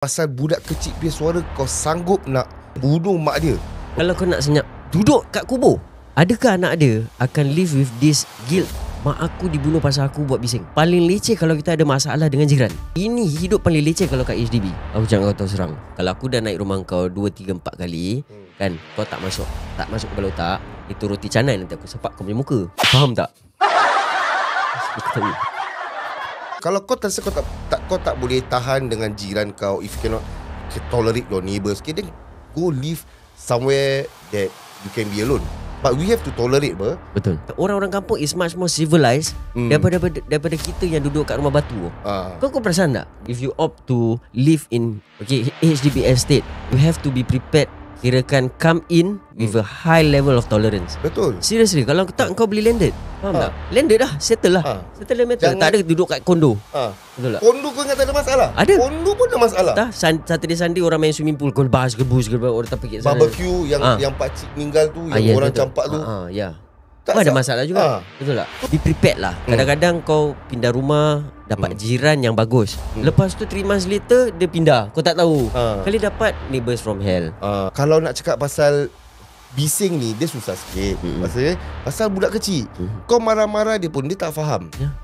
Pasal budak kecil punya suara kau sanggup nak bunuh mak dia. Kalau kau nak senyap duduk kat kubur, adakah anak dia akan live with this guilt? Mak aku dibunuh pasal aku buat bising. Paling leceh kalau kita ada masalah dengan jiran. Ini hidup paling leceh kalau kat HDB. Aku cakap kau tahu serang, kalau aku dah naik rumah kau 2, 3, 4 kali kan, kau tak masuk kepala otak, itu roti canai nanti aku sepak kau punya muka. Faham tak? Kalau kau terasa kau tak boleh tahan dengan jiran kau, if you cannot tolerate your neighbours, okay, then go live somewhere that you can be alone. But we have to tolerate, ber. Betul. Orang-orang kampung is much more civilized daripada kita yang duduk kat rumah batu. Kau perasan tak? If you opt to live in HDB estate, you have to be prepared. Kirakan come in with a high level of tolerance. Betul. Seriously, kalau tak kau beli landed. Faham tak? Landed dah, settle lah. Settle matter. Tak ada duduk kat kondo. Betul tak? Kondo kau ingat tak ada masalah? Ada. Kondo pun ada masalah. Tak, Saturday Sunday orang main swimming pool, kau bas gebus orang tak pergi sana. Barbecue yang pakcik meninggal tu, yang orang betul. campak tu. Ya. Tak ada masalah juga. Betul tak? Be prepared lah. Kadang-kadang kau pindah rumah, dapat jiran yang bagus. Lepas tu 3 months later dia pindah. Kau tak tahu. Kali dapat neighbours from hell. Kalau nak cakap pasal bising ni, dia susah sikit. Pasal budak kecil. Kau marah-marah dia pun dia tak faham. Ya.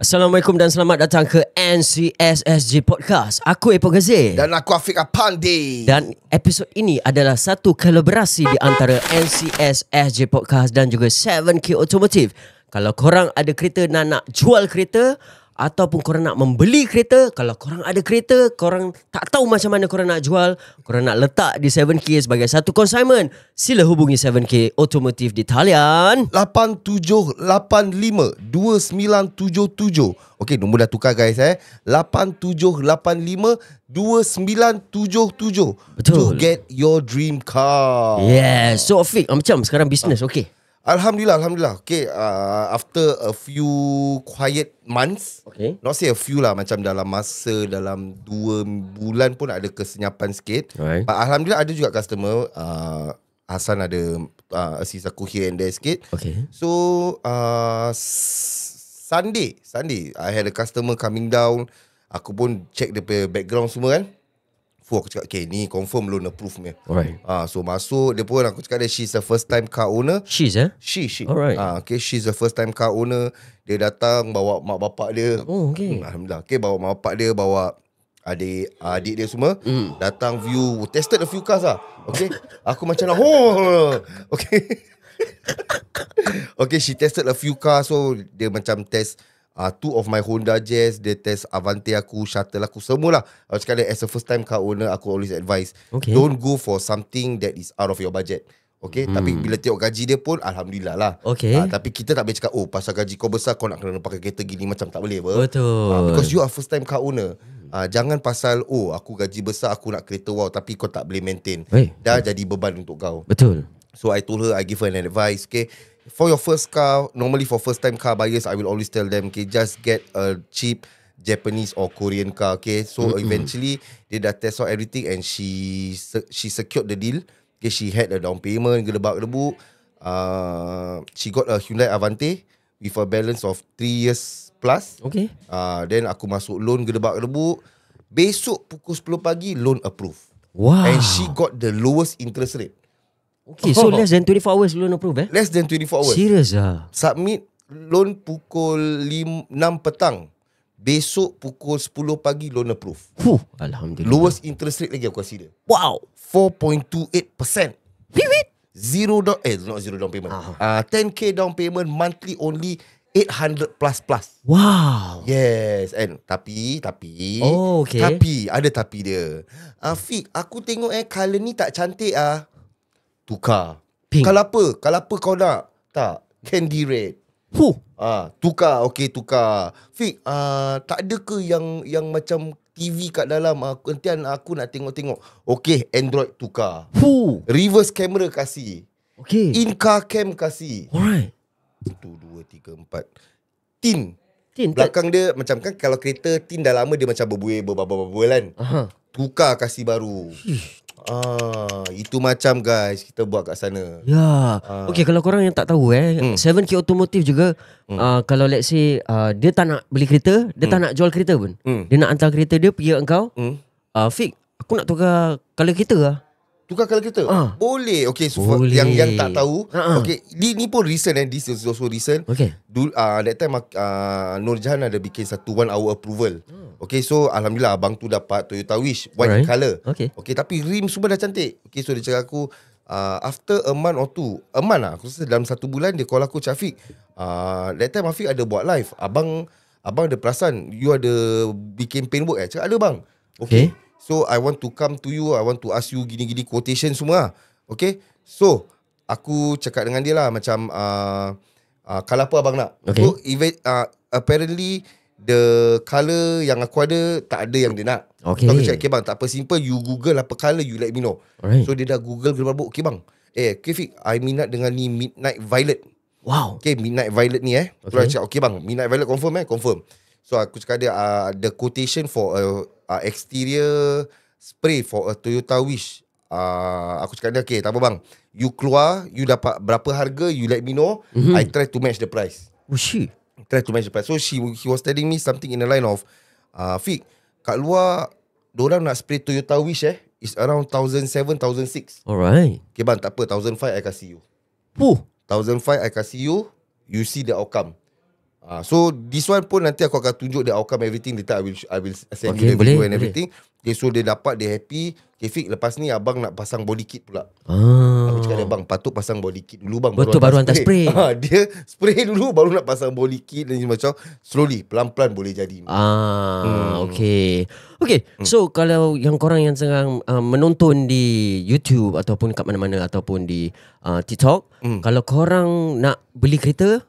Assalamualaikum dan selamat datang ke NCSSG Podcast. Aku Epok Gazir dan aku Afiq Apandi. Dan episod ini adalah satu kolaborasi di antara NCSSG Podcast dan juga 7K Automotive. Kalau korang ada kereta nak jual kereta, ataupun korang nak membeli kereta, kalau korang ada kereta, korang tak tahu macam mana korang nak jual, korang nak letak di 7K sebagai satu consignment, sila hubungi 7K Automotive di talian 87852977. Okey, nombor dah tukar guys 87852977. Betul. To get your dream car. Yes. So Afiq, macam sekarang bisnes okey? Alhamdulillah. Okay, after a few quiet months, okay, not say a few lah, macam dalam 2 bulan pun ada kesenyapan sikit. Right. Alhamdulillah ada juga customer. Hassan ada assist aku here and there sikit. Okay. So Sunday I had a customer coming down. Aku pun check dia punya background semua kan. Aku cakap, okay, ni confirm loan approve ni. Alright. So masuk, dia pun aku cakap dia, she's a first time car owner. She. Alright. Okay, she's a first time car owner. Dia datang bawa mak bapak dia. Oh, okay. Alhamdulillah. Okay, bawa mak bapak dia, bawa adik dia semua. Datang view, tested a few cars lah. Okay. Aku macam nak, okay. Okay, she tested a few cars. So dia macam test 2 of my Honda Jazz. Dia test Avante aku, Shuttle aku, semualah. Aku cakap dia, as a first time car owner, aku always advise, don't go for something that is out of your budget. Okay, tapi bila tengok gaji dia pun alhamdulillah lah. Okay. Tapi kita tak boleh cakap, oh pasal gaji kau besar kau nak kena pakai kereta gini, macam tak boleh apa. Betul. Because you are first time car owner. Jangan pasal aku gaji besar aku nak kereta wow, tapi kau tak boleh maintain. Dah jadi beban untuk kau. Betul. So I told her, I give her an advice, okay, for your first car, normally for first time car buyers, I will always tell them, okay, just get a cheap Japanese or Korean car, okay. So eventually dia dah test out everything and she secured the deal. Okay, she had a down payment, gedebak-gedebuk. She got a Hyundai Avante with a balance of 3 years plus. Okay. Then aku masuk loan, gedebak-gedebuk. Besok pukul 10 pagi loan approve. Wow. And she got the lowest interest rate. Okay, so less than 24 hours loan approve Less than 24 hours. Serious ah? Submit loan pukul 6 petang. Besok pukul 10 pagi loan approve. Alhamdulillah. Lowest interest rate lagi aku kasih dia. Wow. 4.28%. Pivot. Not zero down payment. 10k down payment, monthly only 800 plus. Wow. Yes. And tapi Oh, okay. Tapi ada tapi dia. Afiq, aku tengok color ni tak cantik tukar. Pink. Kalau apa kau nak? Tak, candy red. Tukar. Okay, tukar. Fik, tak ada ke yang macam TV kat dalam? Nanti aku nak tengok-tengok. Okay, Android tukar. Reverse camera kasih. Okay. In-car cam kasih. Alright. 1, 2, 3, 4 tin. Tin Belakang dia macam kan, kalau kereta tin dah lama dia macam berbuih kan. Tukar kasih baru. Itu macam guys kita buat kat sana. Ya. Okay, kalau korang yang tak tahu 7K Automotive juga kalau let's say dia tak nak beli kereta, dia tak nak jual kereta pun. Dia nak hantar kereta dia pergi kat engkau. Fik, aku nak tukar color kereta lah. Tukar kalau kita boleh. Okay, so Boleh. yang tak tahu, okay, ni pun recent this is also recent. Okay. That time Nur Jahan ada bikin satu 1 hour approval. Okay, so alhamdulillah abang tu dapat Toyota Wish white colour. Okay, tapi rim semua dah cantik. Okay, so dia cakap aku after a month or two, aku rasa dalam 1 bulan dia call aku, Syafiq, that time Afiq ada buat live, abang ada perasan you ada bikin paintwork Cakap ada bang. Okay. So I want to come to you, I want to ask you gini-gini quotation semua. Okay. So aku cakap dengan dia lah macam colour apa abang nak. So apparently the colour yang aku ada tak ada yang dia nak. So aku cakap, okay bang, tak apa, simple, you google apa colour, you let me know. So dia dah google gerbabuk. Okay bang, Fik, I minat dengan ni Midnight Violet. Wow. Okay, Midnight Violet ni So aku cakap, okay bang, Midnight Violet confirm confirm. So aku cakap dia the quotation for exterior spray for a Toyota Wish. Aku cakap dia, okay tak apa bang, you keluar, you dapat berapa harga, you let me know. I try to match the price. Try to match the price. So he was telling me something in the line of, Fik, kat luar diorang nak spray Toyota Wish is around 1,700, 1,600. Alright. Okay bang, tak apa, 1,500 I kasih you. 1,500 I kasih you, you see the outcome. So this one pun nanti aku akan tunjuk the outcome everything. Later I will send you the video and everything. Okay, so dia dapat, dia happy. Okay Fik, lepas ni abang nak pasang body kit pula. Aku cakap dia, bang, patut pasang body kit dulu bang. Betul, baru hantar spray. Dia spray dulu baru nak pasang body kit dan macam slowly, pelan-pelan boleh jadi. Okay. So kalau yang korang yang sedang menonton di YouTube ataupun kat mana-mana ataupun di TikTok, kalau korang nak beli kereta,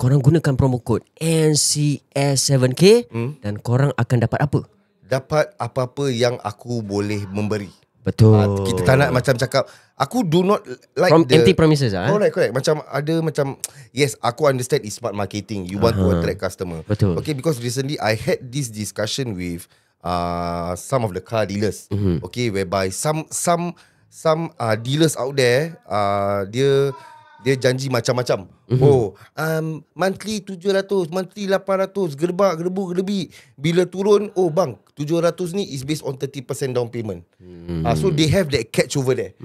korang gunakan promo code NCS7K dan korang akan dapat apa? Dapat apa-apa yang aku boleh memberi. Betul. Kita tak nak macam cakap, aku do not like empty promises correct. Macam ada macam, yes, aku understand it's smart marketing. You want to attract customer. Betul. Okay, because recently I had this discussion with some of the car dealers. Okay, whereby some dealers out there, dia janji macam-macam. Monthly 700, monthly 800, gerbu-gerbi. Bila turun, bang, 700 ni is based on 30% down payment. So they have that catch over there.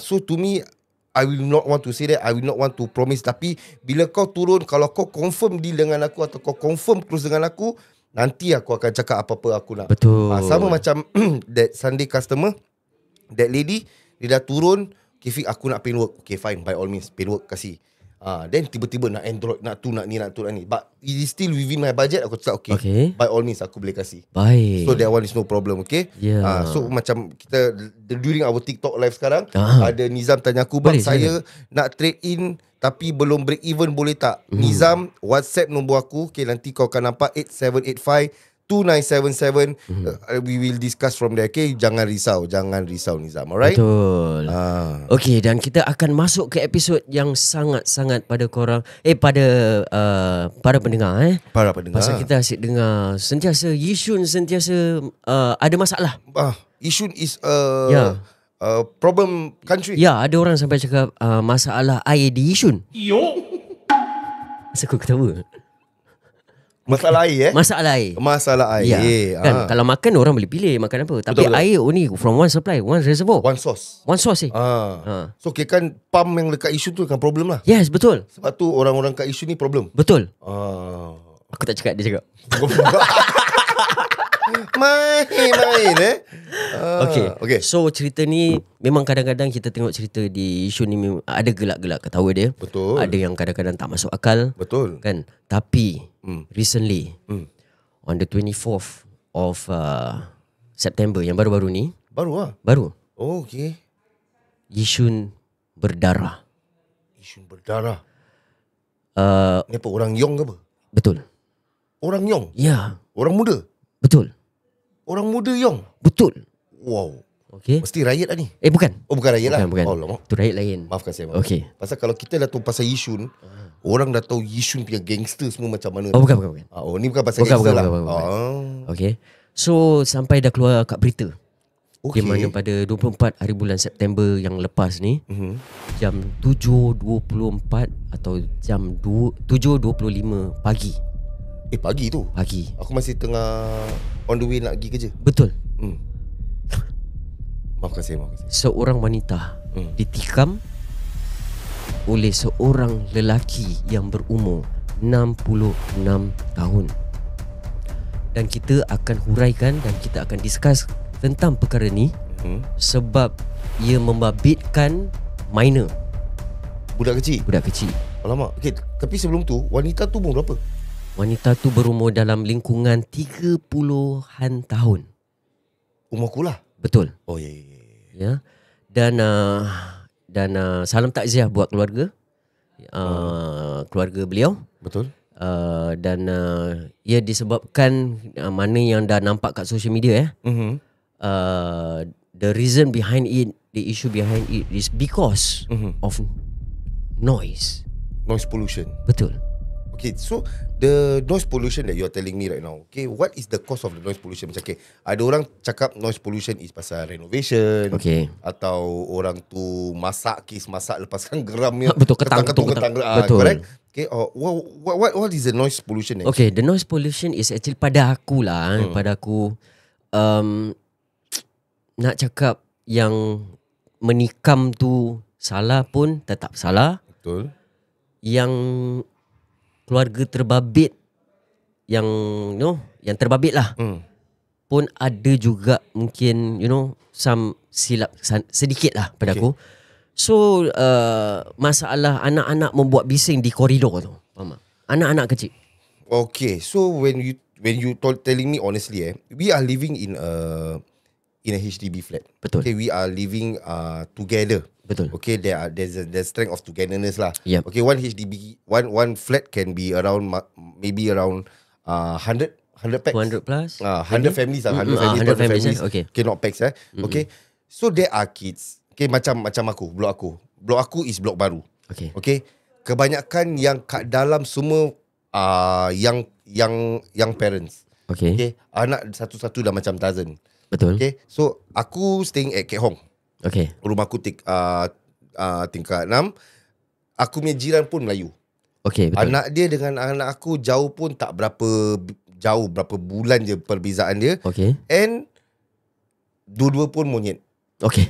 So to me, I will not want to say that, I will not want to promise. Tapi bila kau turun, kalau kau confirm deal dengan aku atau kau confirm close dengan aku, nanti aku akan cakap apa-apa aku nak. Betul. Sama macam that Sunday customer, that lady, dia dah turun, okay Fik, aku nak paintwork. Okay fine, by all means, paintwork kasih. Then tiba-tiba nak Android, nak tu, nak ni, nak tu, nak ni. But it is still within my budget. Aku cakap okay, by all means aku boleh kasih. Baik. So that one is no problem, okay? So macam kita during our TikTok live sekarang, ada Nizam tanya aku, bang, saya nak trade in tapi belum break even, boleh tak? Nizam, WhatsApp nombor aku. Okay, nanti kau akan nampak 8785-2977. We will discuss from there. Okay, jangan risau Nizam. Alright? Betul. Okay, dan kita akan masuk ke episod yang sangat-sangat pada korang, para pendengar Para pendengar. Pasal kita asyik dengar sentiasa Yishun sentiasa ada masalah. Yishun is problem country. Ya, ada orang sampai cakap masalah air di Yishun. Masa aku ketawa. Masalah air Masalah air. Ya. Kan kalau makan orang boleh pilih makan apa. Tapi betul. Air only from one supply, one reservoir, one source. So kan pump yang dekat Yishun tu kan problem lah. Yes, betul. Sebab tu orang-orang kat Yishun ni problem. Betul. Aku tak cakap, dia cakap. Main Okay. So cerita ni memang kadang-kadang kita tengok cerita di Yishun ni ada gelak-gelak ketawa dia. Betul. Ada yang kadang-kadang tak masuk akal. Betul. Kan? Tapi recently on the 24th of September yang baru-baru ni. Baru. Oh, okay. Yishun berdarah. Ni apa, orang Yong ke apa? Betul. Orang Yong? Ya. Orang muda? Betul. Orang muda Yong? Betul. Wow. Okay. Mesti riot lah ni. Bukan. Oh bukan riot lah. Bukan. Oh lama. Tu riot lain. Maafkan saya. Okay. Pasal kalau kita dah tahu pasal Yishun, orang dah tahu Yishun punya gangster semua macam mana. Oh bukan. Oh ni bukan pasal Bukan, gangster bukan, lah. bukan. Okay. So sampai dah keluar kat berita. Okay. Di mana pada 24 hari bulan September yang lepas ni, jam 7.24 atau jam 7.25 pagi. Pagi tu. Pagi. Aku masih tengah on the way nak pergi kerja. Betul. Maafkan saya. Seorang wanita ditikam oleh seorang lelaki yang berumur 66 tahun. Dan kita akan huraikan dan kita akan discuss tentang perkara ni sebab ia membabitkan minor, Budak kecil. Alamak. Okay, tapi sebelum tu wanita tu umur berapa? Wanita tu berumur dalam lingkungan 30-an tahun. Umur aku lah. Betul. Oh ya. Ya. Dan salam takziah buat keluarga. Keluarga beliau. Betul. Dan ia disebabkan mana yang dah nampak kat social media the reason behind it, the issue behind it is because of noise pollution. Betul. Okay, so the noise pollution that you're telling me right now, okay, what is the cause of the noise pollution? Macam okay, ada orang cakap noise pollution is pasal renovation, okay, atau orang tu masak lepaskan geramnya. Betul, ketang. Betul. Correct. Okay, what is the noise pollution actually? Okay, the noise pollution is actually pada aku lah, pada aku nak cakap yang menikam tu salah pun tetap salah. Betul. Yang keluarga terbabit yang yang terbabit lah pun ada juga mungkin some silap sedikit lah pada aku. So masalah anak-anak membuat bising di koridor tu, faham tak? Anak-anak kecil. Okay, so when you telling me honestly, we are living in a HDB flat. Betul. Okay, we are living together. Betul. Okay, there's strength of togetherness lah. Yep. Okay, one HDB, one flat can be around maybe around 100 packs. 200 plus. 100 families lah. 100 families. Okay. Okay, not packs Okay, so there are kids. Okay, macam aku, blok aku is blok baru. Okay. Okay, kebanyakan yang kat dalam semua yang parents. Okay. Okay, anak satu-satu dah macam Tarzan. Betul. Okay, so aku staying at Kek Hong. Okay. Rumah aku tingkat 6. Aku punya jiran pun Melayu. Okay, betul. Anak dia dengan anak aku jauh pun tak berapa jauh, berapa bulan je perbezaan dia. Okay. And dua-dua pun monyet. Okay.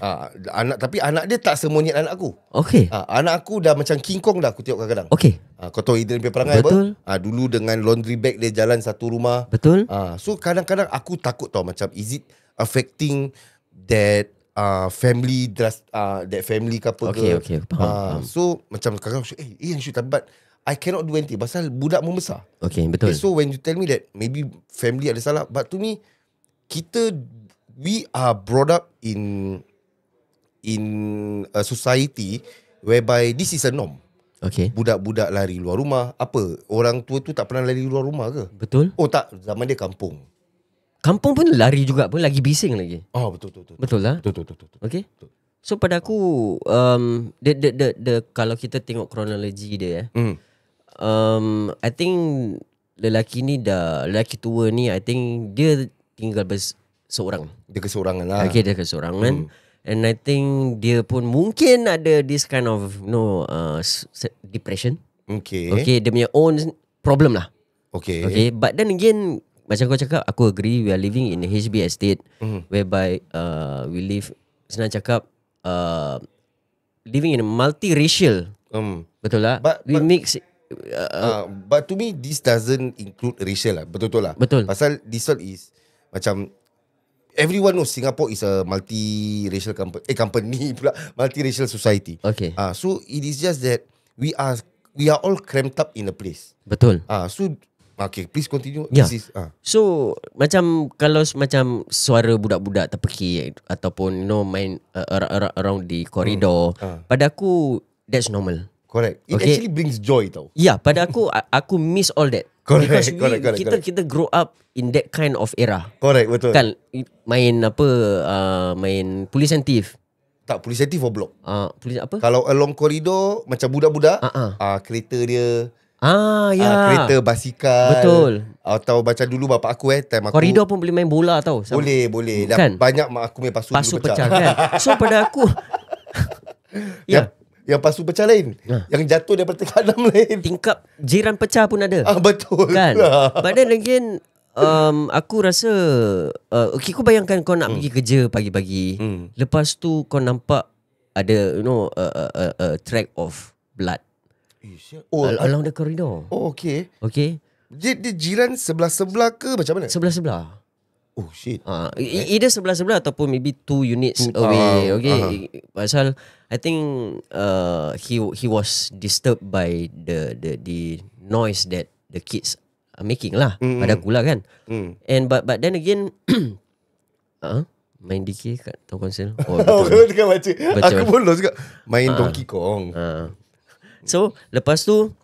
Tapi anak dia tak semonyet anak aku. Okay. Anak aku dah macam King Kong dah aku tengok kadang-kadang. Okay. Kau tahu Idris punya perangai Betul. apa? Dulu dengan laundry bag dia jalan satu rumah. Betul. So kadang-kadang aku takut tau, macam is it affecting that family that family ke apa ke. Okay, faham. So macam kadang-kadang yang shoot, but I cannot do anything pasal budak membesar. Okay, betul. So when you tell me that maybe family ada salah, but to me we are brought up in a society whereby this is a norm. Okay. Budak-budak lari luar rumah. Apa? Orang tua tu tak pernah lari luar rumah ke? Betul. Oh tak, zaman dia kampung. Kampung pun lari juga pun, lagi bising lagi. Oh betul. Betul lah. Betul. Okay. So pada aku kalau kita tengok kronologi dia I think lelaki tua ni I think dia tinggal seorang. Dia keseorangan lah. Okay, dia keseorangan. And I think dia pun mungkin ada this kind of depression. Okay. Okay, dia punya own problem lah. Okay. Okay, but then again, macam kau cakap, aku agree, we are living in a HB estate whereby we live, senang cakap, living in a multiracial. Betul lah. We mix. But to me, this doesn't include racial lah. Betul lah. Betul. Pasal this one is macam everyone knows Singapore is a multiracial company pula, multiracial society. Okay. So it is just that we are all cramped up in a place. Betul. So okay, please continue. Yeah. This is, So macam kalau macam suara budak-budak terpekik ataupun main around di koridor, pada aku that's normal. Correct. It Okay. actually brings joy tau. Ya, pada aku miss all that. Correct, Because correct. kita grow up in that kind of era. Correct, betul. Kan main apa main Police and Thief. Tak, police active or block. Polis apa? Kalau along koridor macam budak-budak, kereta dia, kereta basikal. Betul. Atau macam dulu bapak aku time aku Koridor pun boleh main bola tau. Boleh. Dah Kan? banyak mak aku punya pasu dulu Pasu pecah kan. So pada aku Yang pasu pecah lain. Yang jatuh daripada tingkat 6 lain. tingkap jiran pecah pun ada. Betul. Kan. But then again aku rasa okay, kau bayangkan kau nak pergi kerja pagi-pagi. Lepas tu kau nampak ada track of blood along the corridor. Oh, okay. Okay. Dia jiran sebelah-sebelah ke macam mana? Sebelah-sebelah. Oh shit. Either sebelah-sebelah ataupun maybe 2 units away. Okay. Pasal I think he was disturbed by the noise that the kids are making lah. Pada aku lah kan. And but then again main DK kat Town Council. Oh betul. Aku tengah baca. Aku pun lost juga. Main Donkey Kong. So lepas tu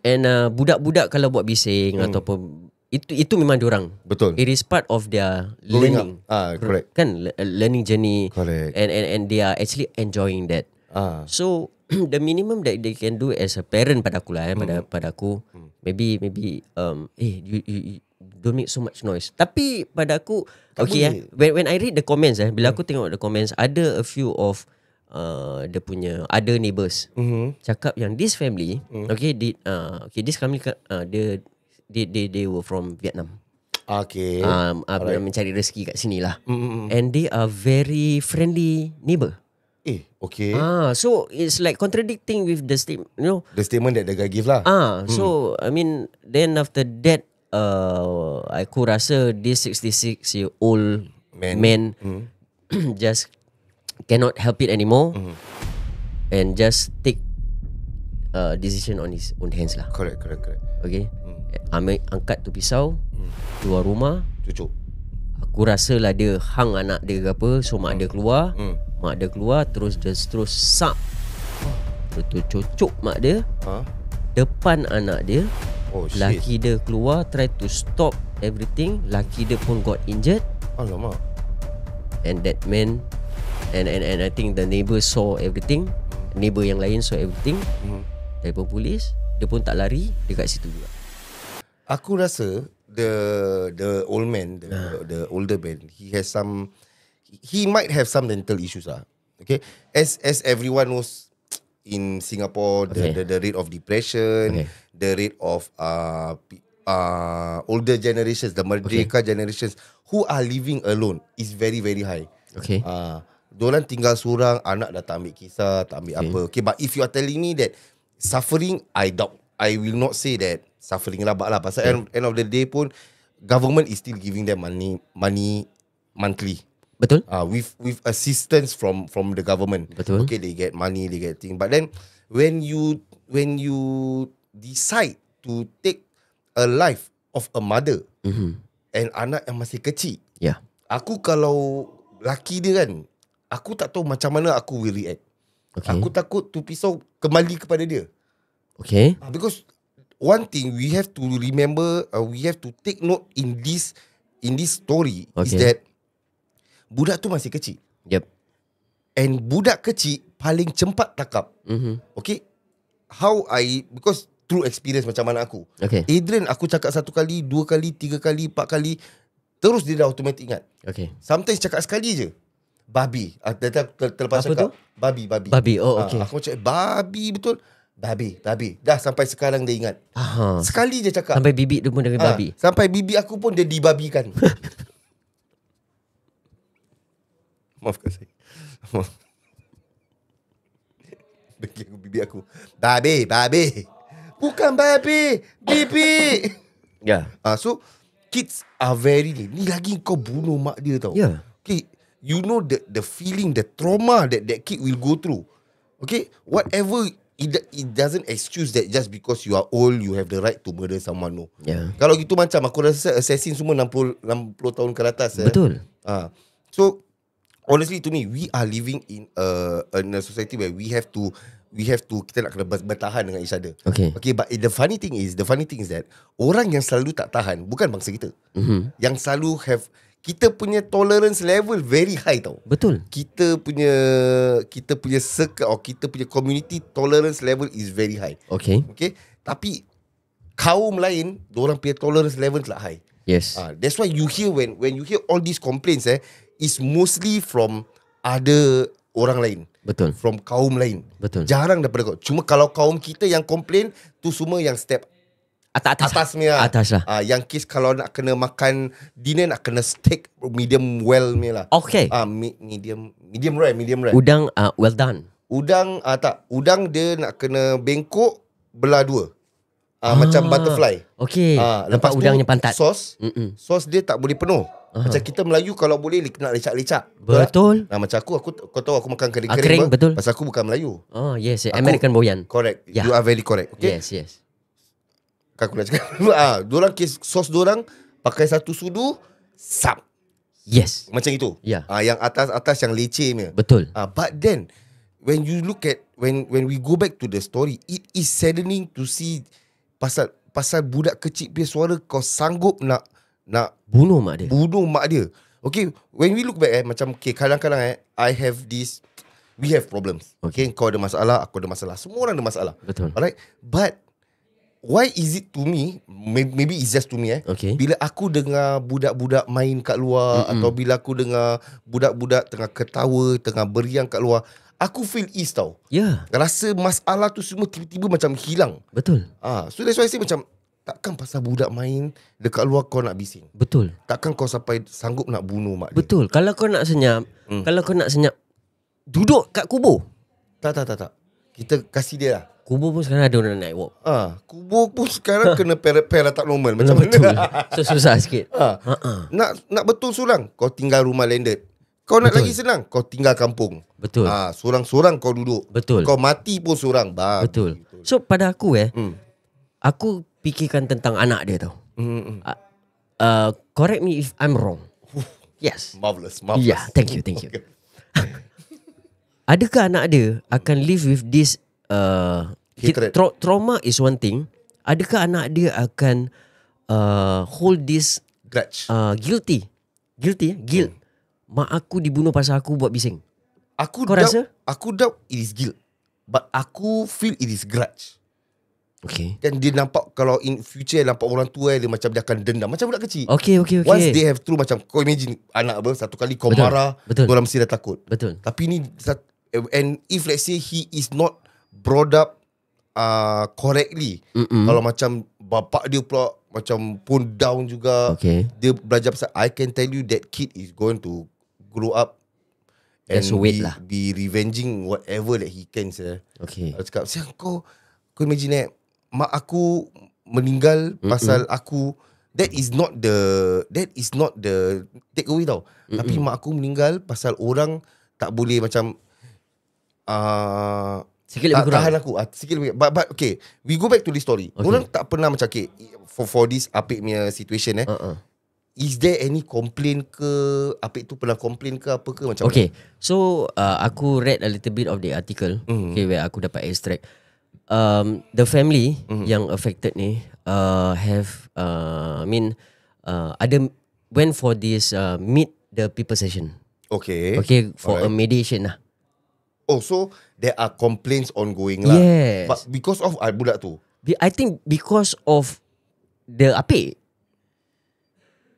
and budak-budak kalau buat bising ataupun itu memang diorang. Betul. It is part of their Growing learning. Correct. Kan learning journey. Correct. And they are actually enjoying that. So the minimum that they can do as a parent pada aku lah pada aku maybe you don't make so much noise. Tapi pada aku when I read the comments bila aku tengok the comments ada a few of dia punya other neighbours cakap yang this family this family they were from Vietnam. Okay. Mencari rezeki kat sini lah. And they are very friendly neighbour. Okay. So it's like contradicting with the statement, the statement that the guy give lah. So I mean, then after that, aku rasa this 66-year-old man just cannot help it anymore and just take decision on his own hands lah. Correct. Okay. Angkat tu pisau, keluar rumah, cucuk. Aku rasa lah dia hang anak dia ke apa. So mak dia keluar, mak dia keluar, terus sap, terus cucuk mak dia depan anak dia. Laki dia keluar, try to stop everything. Laki dia pun got injured. Alamak. And that man and I think the neighbour saw everything. Neighbour yang lain saw everything. Telefon polis. Dia pun tak lari, dia kat situ juga. Aku rasa the old man, the older man, he might have some mental issues lah. Okay, as everyone knows in Singapore, the rate of depression, the rate of older generations, the Merdeka generations who are living alone is very very high. Okay. Diorang tinggal seorang, anak dah tak ambil kisah, tak ambil apa. Okay, but if you are telling me that suffering, I doubt. I will not say that suffering lah, pasal end of the day pun government is still giving them money monthly. Betul. With assistance from the government. Betul. Okay, they get money, they get thing. But then when you decide to take a life of a mother and anak yang masih kecil, aku kalau laki dia kan, aku tak tahu macam mana aku will react. Aku takut tu pisau kembali kepada dia. Okay. Because one thing we have to remember, we have to take note in this story is that budak tu masih kecil. Yep. And budak kecil paling cepat takap. Okay. Because through experience macam mana aku. Okay. Adrian aku cakap 1 kali, 2 kali, 3 kali, 4 kali, terus dia dah automatic ingat. Okay. Sometimes cakap sekali je. Babi. Terlepas apa cakap. Tu? Babi. Oh, okay. Aku cakap babi betul. Babi. Dah sampai sekarang dia ingat. Sekali je cakap. Sampai bibik dia pun dengan babi. Sampai bibi aku pun dia dibabikan. Maafkan saya. Bagi aku bibi aku. Babi. Bukan babi. Bibi. So kids are very ni lagi kau bunuh mak dia tau. Okay, you know the feeling, the trauma that kid will go through. Okay, whatever. It doesn't excuse that just because you are old you have the right to murder someone. No. Kalau gitu macam aku rasa assassin semua 60 tahun ke atas. Betul. So honestly to me, we are living in a society where we have to we have to, kita nak kena bertahan dengan each other. Okay. Okay, but the funny thing is that orang yang selalu tak tahan bukan bangsa kita. Yang selalu kita punya tolerance level very high tau. Betul. Kita punya circle or kita punya community tolerance level is very high. Okay. Tapi kaum lain, diorang punya tolerance level tak high. Yes. That's why you hear when you hear all these complaints is mostly from other orang lain. Betul. From kaum lain. Betul. Jarang daripada kau. Cuma kalau kaum kita yang complain, tu semua yang step atas punya. Atas lah. Yang kes kalau nak kena makan dinner, nak kena steak medium well punya lah. Okay. Medium rare. Udang well done. Udang tak. Udang dia nak kena bengkok belah dua. Macam butterfly. Okay. Lepas Nampak tu, udangnya pantat. Sos dia tak boleh penuh. Macam kita Melayu kalau boleh nak lecak-lecak. Betul. Macam aku kau tahu aku makan kering-kering. Kering, betul. Pasal aku bukan Melayu. Oh yes, American boyan. Correct. Yeah. You are very correct. Okay. Yes. Kan aku nak cakap. Diorang kes sos diorang pakai satu sudu sap. Yes. Macam itu. Yeah. Yang atas yang leceh punya. Betul. But then when you look at when we go back to the story, it is saddening to see pasal budak kecil punya suara kau sanggup nak bunuh mak dia. Okay, when we look back macam kadang-kadang I have this, we have problems. Okay, kau ada masalah, aku ada masalah, semua orang ada masalah. Betul. Alright, but why is it to me, maybe it's just to me Okay. bila aku dengar budak-budak main kat luar, atau bila aku dengar budak-budak tengah ketawa, tengah beriang kat luar, aku feel ease tau. Ya. Rasa masalah tu semua tiba-tiba macam hilang. Betul. So that's why I say macam, takkan pasal budak main dekat luar kau nak bising. Betul. Takkan kau sampai sanggup nak bunuh mak dia. Betul. Kalau kau nak senyap, duduk kat kubur. Tak. Kita kasih dia lah. Kubur pun sekarang ada orang naik walk. Kubur pun sekarang kena perak tak normal. Macam betul. mana? So susah sikit. Nak betul surang, kau tinggal rumah landed. Kau nak lagi senang, kau tinggal kampung. Betul. Sorang-sorang kau duduk. Betul. Kau mati pun sorang. Betul. So pada aku aku fikirkan tentang anak dia tau. Correct me if I'm wrong. Yes. Marvelous. Yeah, thank you. Adakah anak dia akan live with this hatred? Trauma is one thing. Adakah anak dia akan hold this Grudge. guilt? Mak aku dibunuh pasal aku buat bising. Kau rasa? Aku doubt it is guilt, but aku feel it is grudge. Okay. Kan dia nampak, kalau in future nampak orang tua dia macam dia akan dendam macam budak kecil. Okay. Once they have through, macam kau imagine anak satu kali kau marah, orang mesti dah takut. Betul. Tapi ni, and if let's say he is not brought up correctly, kalau macam bapak dia pula macam pun down juga, dia belajar pasal, I can tell you that kid is going to grow up and be revenging whatever that he can. Okay. Aku cakap, kau imagine mak aku meninggal pasal aku. That is not the take away tau. Tapi mak aku meninggal pasal orang tak boleh macam sikit lebih kurang tahan aku. Sikit lebih. But okay, we go back to this story. Orang tak pernah macam for this Apik punya situation is there any complaint ke? Apik tu pernah complain ke apa ke macam okay. So aku read a little bit of the article where aku dapat extract. The family yang affected ni have ada went for this meet the people session. Okay, for a mediation lah. Oh, so there are complaints ongoing lah. Yes. But because of budak tu. I think because of the Apik.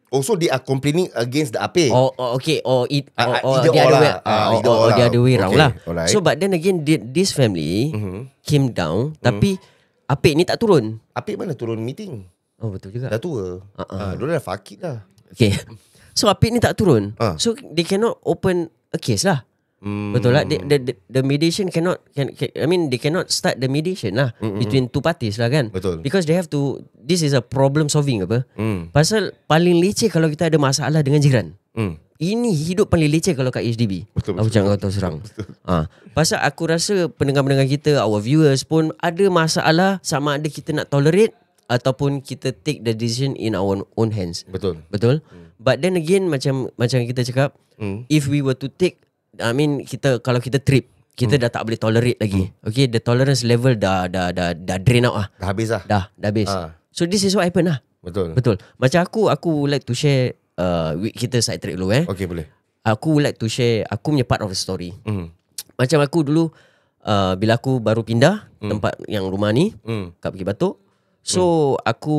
Oh, so they are complaining against the Apik. Okay. Or the other way round lah. Alright. So but then again, this family came down, tapi Apik ni tak turun. Apik mana turun meeting? Oh betul juga. Dah tua. Dia dah fakir lah. Okay. So Apik ni tak turun. So they cannot open a case lah. Betul lah. The mediation they cannot start the mediation lah between two parties lah kan. Betul. Because they have to, this is a problem solving apa. Pasal paling leceh kalau kita ada masalah dengan jiran. Ini hidup paling leceh kalau kat HDB. Aku jangan kau tahu serang. Pasal aku rasa pendengar-pendengar kita, our viewers pun ada masalah, sama ada kita nak tolerate ataupun kita take the decision in our own hands. Betul. But then again, macam kita cakap, if we were to take, kalau kita trip Kita dah tak boleh tolerate lagi. Okay, the tolerance level dah drain out lah. Dah habis lah. Dah habis. So this is what happened lah. Betul. Macam aku like to share kita side track dulu Okay, boleh. Aku like to share aku punya part of the story. Macam aku dulu bila aku baru pindah tempat yang rumah ni kat Bukit Batok. So aku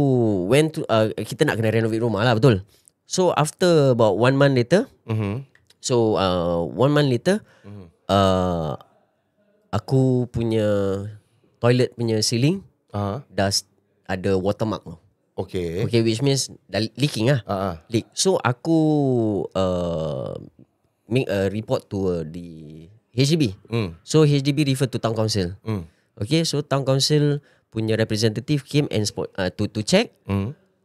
went to kita nak kena renovate rumah lah, betul. So after about 1 month later, 1 month later, aku punya toilet punya ceiling dah ada watermark tu. Okay, which means dah leaking lah. Leak. So aku make a report to the HDB. So HDB refer to Town Council. Okay, so Town Council punya representative came and to check.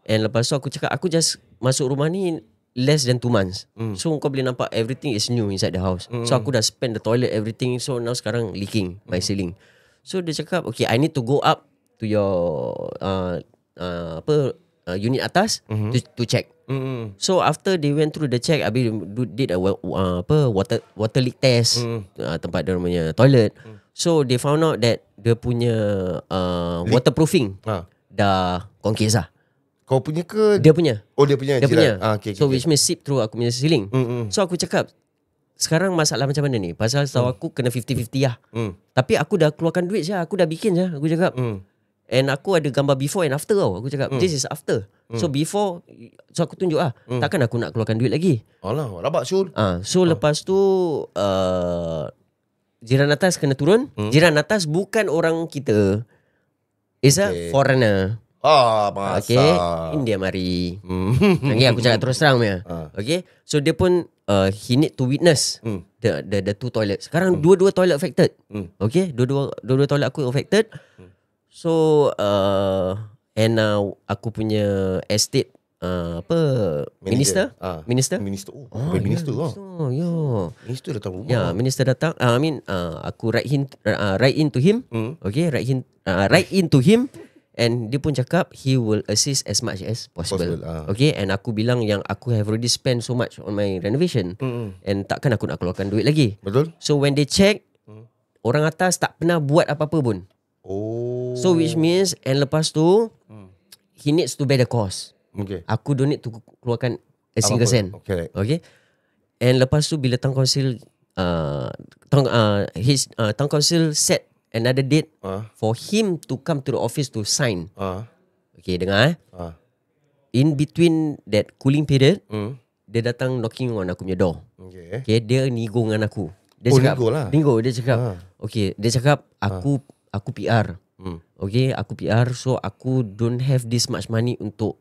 And lepas tu aku cakap, aku just masuk rumah ni less than 2 months. So kau boleh nampak everything is new inside the house. So aku dah spend the toilet, everything. So now sekarang leaking my ceiling. So dia cakap, okay, I need to go up to your unit atas to check. So after they went through the check, Abi did a water leak test tempat dia punya toilet. So they found out that dia punya waterproofing dah concave lah. Kau punya ke? Dia punya. Oh, dia punya. Okay, so which means seep through aku punya ceiling. So aku cakap, sekarang masalah macam mana ni? Pasal setahu aku kena 50-50 lah. Tapi aku dah keluarkan duit je, aku dah bikin je. Aku cakap. And aku ada gambar before and after tau. Aku cakap, this is after. So before, so aku tunjuk lah. Takkan aku nak keluarkan duit lagi. Alah, rabak Syul. So lepas tu jiran atas kena turun. Jiran atas bukan orang kita. Is a foreigner. Masa. Okay, India mari. Okay, aku cakap terus terang punya. Okay, so dia pun he need to witness the two toilets. Sekarang dua-dua toilet affected. Okay, dua-dua toilet aku affected. So and aku punya estate minister. Minister. Minister datang rumah. Ya, minister datang. Aku write in to him. Okay, write in to him. And dia pun cakap he will assist as much as possible. Okay, and aku bilang yang aku have already spent so much on my renovation. And takkan aku nak keluarkan duit lagi. Betul. So when they check, orang atas tak pernah buat apa-apa pun. So which means, and lepas tu he needs to bear the cost. Okay. Aku don't need to keluarkan a single cent. Okay. And lepas tu bila Town Council Town Council set another date for him to come to the office to sign. Okay, dengar in between that cooling period, dia datang knocking on aku punya door. Okay, dia nego dengan aku. Dia cakap nego, dia cakap okay, dia cakap aku PR. Okay, aku PR, so aku don't have this much money untuk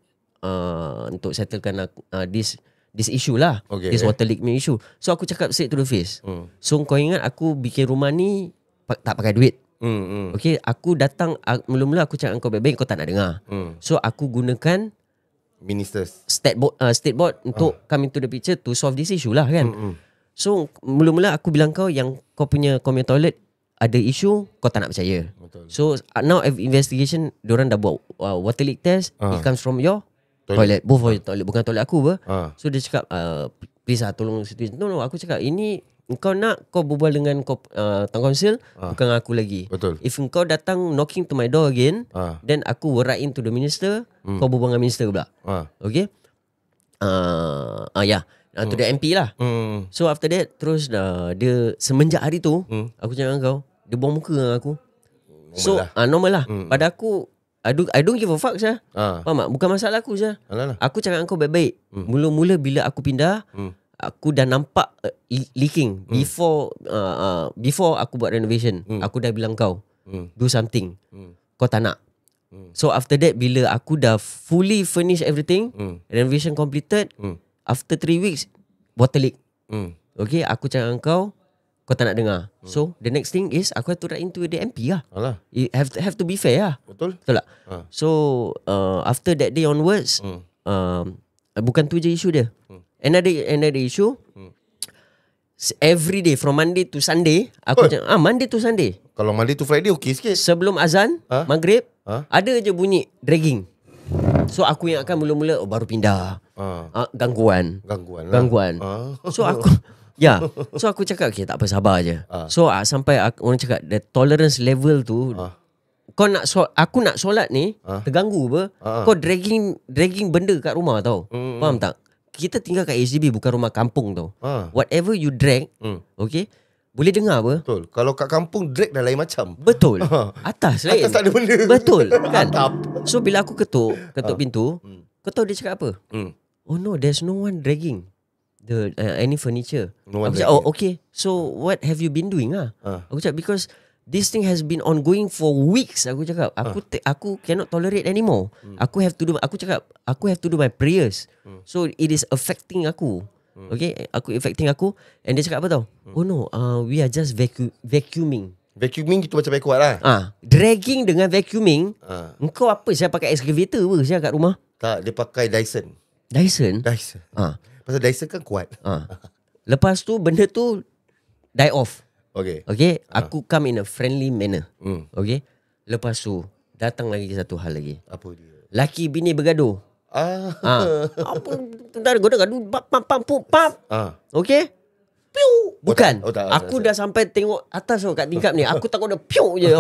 settlekan this issue lah. This water leak issue. So aku cakap straight to the face. So kau ingat aku bikin rumah ni tak pakai duit. Okay, aku datang mula-mula aku cakap kau baik-baik, kau tak nak dengar. So aku gunakan state board untuk come into the picture to solve this issue lah kan. So mula-mula aku bilang kau yang kau punya toilet ada issue, kau tak nak percaya. So now investigation, diorang dah buat water leak test. It comes from your toilet. Both of your toilet, bukan toilet aku. So dia cakap please lah tolong situation. No, aku cakap ini kau nak kau berbual dengan Town Council, bukan aku lagi. Betul. If kau datang knocking to my door again, then aku will write in to the minister. Kau berbual dengan minister pula. Okay. To the MP lah. So after that, terus dia semenjak hari tu, aku cakap dengan kau, dia buang muka dengan aku. So normal lah. Pada aku, I don't give a fuck sah. Faham tak? Bukan masalah aku sah. Aku cakap dengan kau baik-baik. Mula-mula bila aku pindah, aku dah nampak leaking before aku buat renovation. Aku dah bilang kau do something. Kau tak nak. So after that, bila aku dah fully finish everything, renovation completed, after 3 weeks water leak. Okay, aku cakap dengan kau tak nak dengar. So the next thing is aku have to write into the MP lah. You have to be fair lah. Betul tak? So after that day onwards, bukan tu je isu dia. Another issue, every day from Monday to Sunday, aku Monday to Sunday. Kalau Monday to Friday okey sikit. Sebelum azan maghrib, ada je bunyi dragging. So aku ingatkan mula-mula baru pindah. Gangguan. Gangguan. So aku Ya. So aku cakap okay, tak apa, sabar je. So sampai orang cakap the tolerance level tu kau nak aku nak solat ni terganggu apa? Kau dragging benda kat rumah tau. Faham tak? Kita tinggal kat HDB, bukan rumah kampung tau. Whatever you drag, okay, boleh dengar apa? Betul. Kalau kat kampung drag dah lain macam. Betul. Atas lain. Atas tak ada benda. Betul kan? Atap. So bila aku ketuk pintu, kau tahu dia cakap apa? Oh no, there's no one dragging the any furniture. No one aku cakap, oh okay. So what have you been doing Aku cakap because this thing has been ongoing for weeks. Aku cakap aku cannot tolerate anymore. Aku have to do my prayers. So it is affecting aku. Okay, affecting aku. And dia cakap apa tau? Oh no, we are just vacuuming. Vacuuming itu macam kuat lah. Dragging dengan vacuuming. Engkau apa? Saya pakai excavator apa saya kat rumah? Tak, dia pakai Dyson. Dyson. Pasal Dyson kan kuat. Lepas tu benda tu die off. Okay. Aku come in a friendly manner. Okay. Lepas tu datang lagi satu hal lagi. Apa dia? Laki bini bergaduh. Apa tentara gaduh pap. Okay. Piu. Bukan. Aku dah sampai tengok atas kat tingkap ni. Aku takut dia piu je.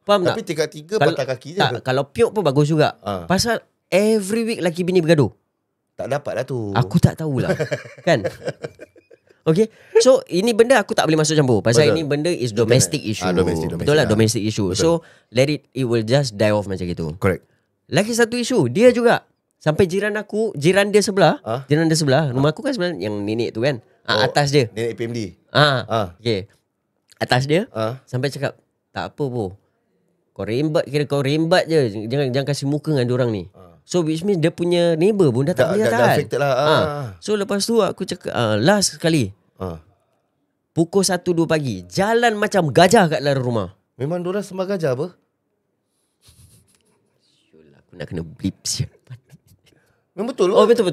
Faham tak? Tapi tingkat 3 patah kaki je. Tak, kalau piu pun bagus juga. Pasal every week laki bini bergaduh. Tak dapat lah tu. Aku tak tahulah. Kan? Okay. So ini benda aku tak boleh masuk campur. Pasal ini benda is domestic issue. Betul lah, domestic issue. So let it will just die off macam gitu. Correct. Lagi satu isu, dia juga sampai jiran dia sebelah, rumah aku kan sebenarnya yang nenek tu kan. Atas dia. Nenek PMD. Okay. Atas dia sampai cakap, tak apa po. Kau rembat je. Jangan kasih muka dengan diorang ni. So which means dia punya neighbor pun dah tak boleh tahan. Dah affected lah. So lepas tu aku cakap last sekali. Pukul 1-2 pagi, jalan macam gajah kat dalam rumah. Memang diorang sembah gajah apa? Aku nak kena blip siap. Memang betul. Oh betul.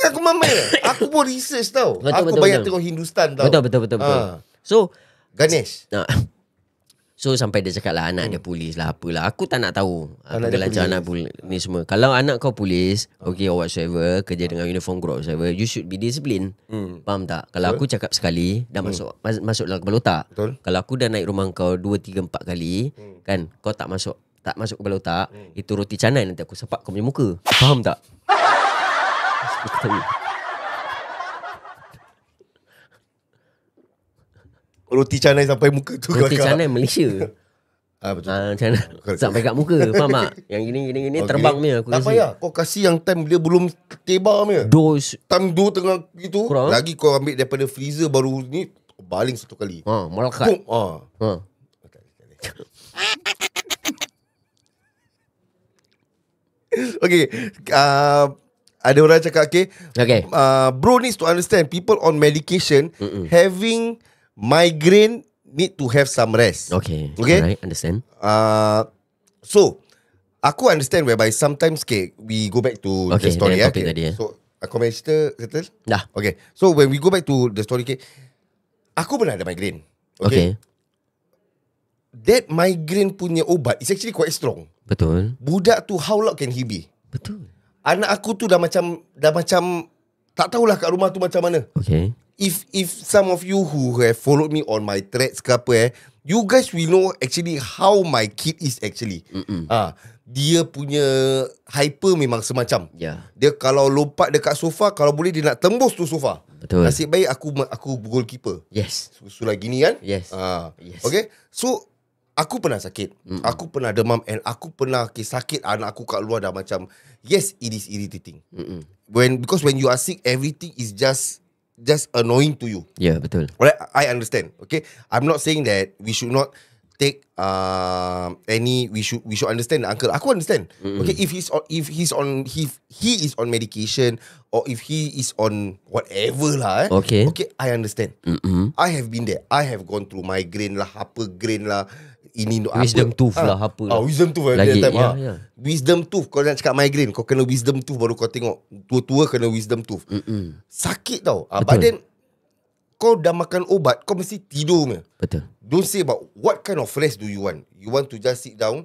Aku mamai. Aku pun research tau. Aku banyak tengok Hindustan tau. Betul. So Ganesh. So sampai dia cakap lah anak dia polis lah apalah. Aku tak nak tahu Anak polis ni semua. Kalau anak kau polis, okay or whatsoever, kerja dengan uniform group whatsoever, you should be disciplined. Faham tak? Kalau aku cakap sekali, dah masuk dalam kepala otak. Betul. Kalau aku dah naik rumah kau 2, 3, 4 kali, kan, kau tak masuk kepala otak, itu roti canai nanti aku sepak kau punya muka. Faham tak? Roti canai sampai muka tu. Roti canai Malaysia. Betul. Macam mana? Sampai kat muka. Faham tak? Yang gini terbang punya aku tak kasi. payah. Kau kasih yang time dia belum tebar punya. Time 2 tengah gitu. Kurang. Lagi kau ambil daripada freezer baru ni, baling satu kali. Melekat. Okay. Ada orang cakap okay. Bro needs to understand people on medication having migraine need to have some rest. Okay. Alright, understand. So aku understand whereby sometimes we go back to the story. Tadi, So aku main cerita settle? Dah. Okay. So when we go back to the story, aku pernah ada migraine. Okay. That migraine punya ubat is actually quite strong. Betul. Budak tu how loud can he be? Betul. Anak aku tu dah macam tak tahulah kat rumah tu macam mana. Okay. If some of you who have followed me on my threads ke apa you guys will know actually how my kid is actually. Dia punya hyper memang semacam. Dia kalau lompat dekat sofa, kalau boleh dia nak tembus tu sofa. Betul. Nasib baik aku goalkeeper. Yes. Sulah gini kan? Yes. Okay. So aku pernah sakit. Aku pernah demam and aku pernah sakit anak aku kat luar dah macam yes, it is irritating. Because when you are sick, everything is just annoying to you. Yeah, betul. Alright, I understand. Okay, I'm not saying that we should not take we should understand the uncle. Aku understand. Okay, if he is on medication or if he is on whatever lah. Okay, I understand. I have been there. I have gone through migraine lah, apa grain lah. Ini wisdom tooth lah apa lah. Wisdom tooth lagi time, Wisdom tooth. Kau nak cakap migraine, kau kena wisdom tooth baru kau tengok. Tua-tua kena wisdom tooth. Sakit tau. But then kau dah makan ubat, kau mesti tidur punya. Betul. Don't say about what kind of rest do you want. You want to just sit down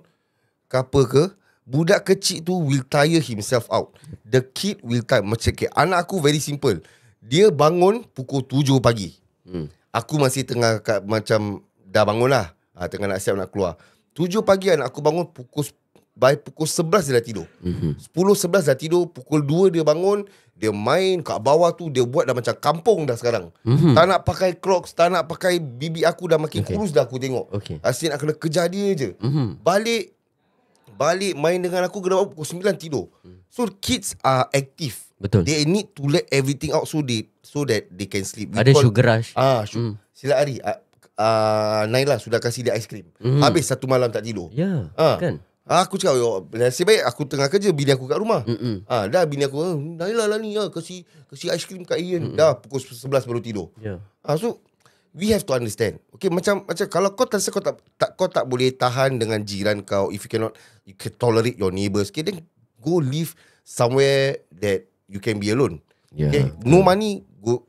ke apa ke? Budak kecil tu will tire himself out. The kid will tire. Macam anak aku very simple. Dia bangun pukul 7 pagi. Aku masih tengah macam dah bangun lah. Tengah nak siap nak keluar. 7 pagi anak aku bangun by pukul 11 dia dah tidur. 10-11 dah tidur. Pukul 2 dia bangun. Dia main kat bawah tu. Dia buat dah macam kampung dah sekarang. Tak nak pakai Crocs, tak nak pakai bibi aku dah makin kurus dah aku tengok. Asyik nak kena kejar dia je. Balik main dengan aku kena pukul 9 tidur. So kids are active. Betul. They need to let everything out so that they can sleep. Ada sugar rush. Sila hari Naila sudah kasih dia aiskrim. Habis satu malam tak tidur. Ya, kan? Aku cakap, nasib baik aku tengah kerja, bini aku kat rumah. Dah bini aku, Naila lah ni, kasih aiskrim kat Ian. Dah pukul 11 baru tidur. So we have to understand. Okay, macam kalau kau rasa kau tak boleh tahan dengan jiran kau, if you can tolerate your neighbours, okay, then go live somewhere that you can be alone. Okay, no money, go.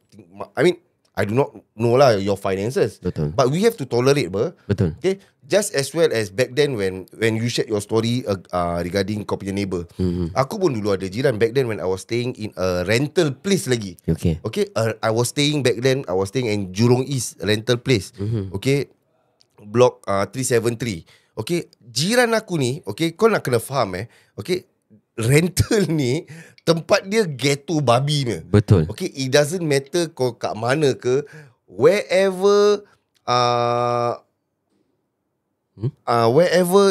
I mean, I do not know lah your finances. Betul. But we have to tolerate, Betul. Okay, just as well as back then when you shared your story regarding kau punya neighbour. Aku pun dulu ada jiran back then when I was staying in a rental place lagi. Okay. I was staying in Jurong East rental place. Okay, block 373. Okay, jiran aku ni, okay, kau nak kena faham okay, rental ni tempat dia ghetto babi ni. Betul. Okay, it doesn't matter kau kat mana ke, wherever wherever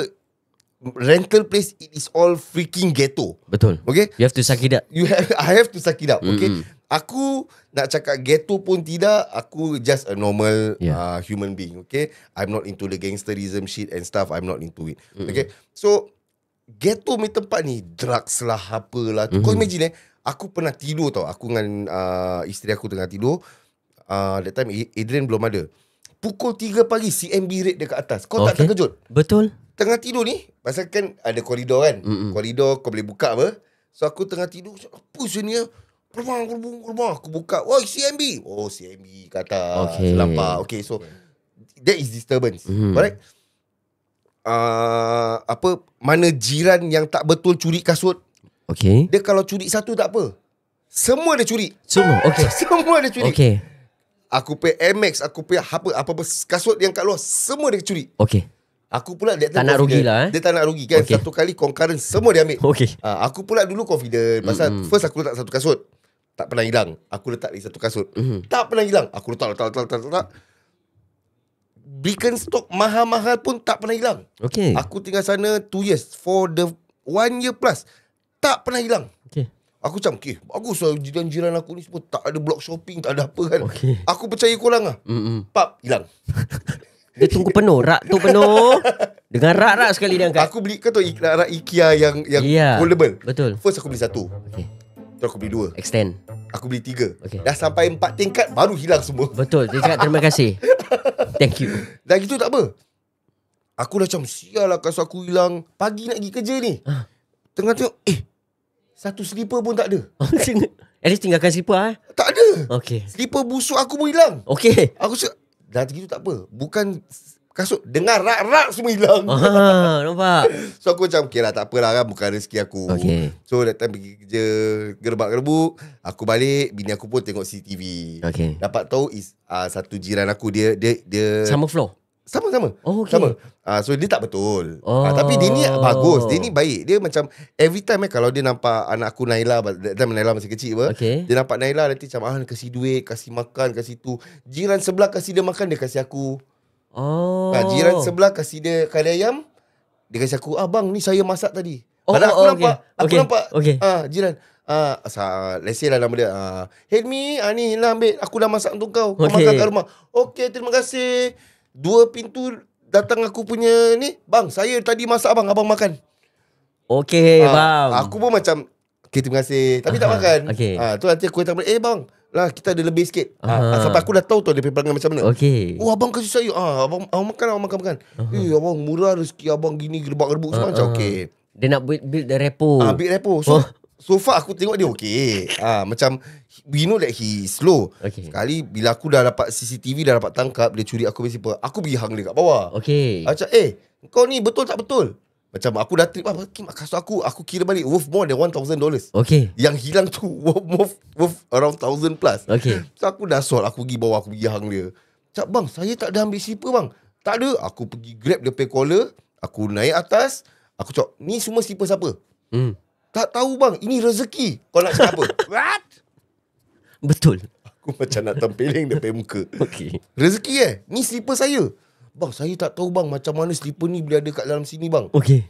rental place, it is all freaking ghetto. Betul. Okay, You have to suck it up. I have to suck it up. Okay, aku nak cakap ghetto pun tidak. Aku just a normal human being. Okay, I'm not into the gangsterism shit and stuff. I'm not into it. Okay, so ghetto ni tempat ni, drugs lah, apalah. Kau imagine aku pernah tidur tau. Aku dengan isteri aku tengah tidur. That time Adrian belum ada. Pukul 3 pagi CMB rate dekat atas. Kau tak terkejut? Betul. Tengah tidur ni, pasal kan ada koridor kan. Koridor kau boleh buka apa. So aku tengah tidur, apa sini ya? Gerbang. Aku buka, wah CMB. Oh CMB kat atas. Lampak. Okay, so that is disturbance. Alright. Mana jiran yang tak betul curi kasut. Okay. Dia kalau curi satu tak apa, semua dia curi. Semua. Okay. Semua dia curi. Okay. Aku pay Amex, aku pay apa kasut yang kat luar, semua dia curi. Okay. Aku pula dia tak nak rugi lah. Dia tak nak rugi kan. Satu kali concurrent semua dia ambil. Okay. Aku pula dulu confident pasal first aku letak satu kasut, tak pernah hilang. Aku letak lagi satu kasut, tak pernah hilang. Aku letak. Birkenstock mahal-mahal pun tak pernah hilang. Okay. Aku tinggal sana 2 years, for the 1 year plus tak pernah hilang. Okay. Aku macam bagus lah, jiran-jiran aku ni semua tak ada block shopping, tak ada apa kan. Okay. Aku percaya korang lah. Pap, hilang. Dia tunggu penuh, rak tu penuh. Dengan rak-rak sekali dia angkat. Aku beli, kau tahu rak IKEA yang foldable. Betul. First aku beli 1. Okay. Terus aku beli 2. Extend. Aku beli 3. Okay. Dah sampai 4 tingkat baru hilang semua. Betul. Dia cakap terima kasih. Thank you. Dah gitu tak apa, aku dah macam sial lah kasut aku hilang. Pagi nak pergi kerja ni, tengah tengok satu slipper pun tak ada. At least tinggalkan slipper tak ada. Okay. Slipper busuk aku pun hilang. Okay. Aku cakap dah gitu tak apa, bukan kasut, dengar rak-rak semua hilang. Nampak. So aku macam okay lah, tak apalah kan, bukan rezeki aku. Okay. So that time pergi kerja, gerbak-gerbuk, aku balik, bini aku pun tengok CCTV. Okay. Dapat tahu satu jiran aku, dia sama floor. Sama-sama. Okay. Sama. So dia tak betul. Tapi dia ni bagus, dia ni baik. Dia macam every time kalau dia nampak anak aku Naila, that time Naila masih kecil dia nampak Naila nanti macam kasih duit, kasih makan, kasih tu. Jiran sebelah kasih dia makan, dia kasih aku. Jiran sebelah kasih dia kari ayam, dia kasih aku, bang ni saya masak tadi. Padahal aku nampak, jiran let's say lah nama dia, Helmi, ni lah ambil, aku dah masak untuk kau, kau makan kat rumah. Okay, terima kasih. 2 pintu datang aku punya ni, bang saya tadi masak abang makan. Okay bang. Aku pun macam okay, terima kasih, tapi tak makan. Tu nanti aku datang, bang lah kita ada lebih sikit. Sampai aku dah tahu tu dia perangai macam mana. Abang kasih saya, abang makan. Abang murah rezeki abang gini, gerbak-gerbuk semua. Macam okay, dia nak build the repo. Build repo. So far aku tengok dia okay. Macam we know that he slow. Sekali bila aku dah dapat CCTV, dah dapat tangkap dia curi aku punya slipper, aku pergi hang dia kat bawah. Macam kau ni betul tak betul? Macam aku dah trip Kim, kasut aku kira balik worth more than $1,000. Okay. Yang hilang tu worth around 1,000 plus. Okay. So aku dah sort, aku pergi bawah, aku pergi hang dia. Cak bang, saya tak ada ambil slipper bang. Tak ada. Aku pergi grab dia pay collar, aku naik atas, aku cakap, ni semua slipper siapa? Tak tahu bang, ini rezeki. Kau nak cakap apa? What? Betul. Aku macam nak tempeling dia pay muka. Okay. Rezeki ni slipper saya. Bang, saya tak tahu bang macam mana slipper ni boleh ada kat dalam sini bang. Okay.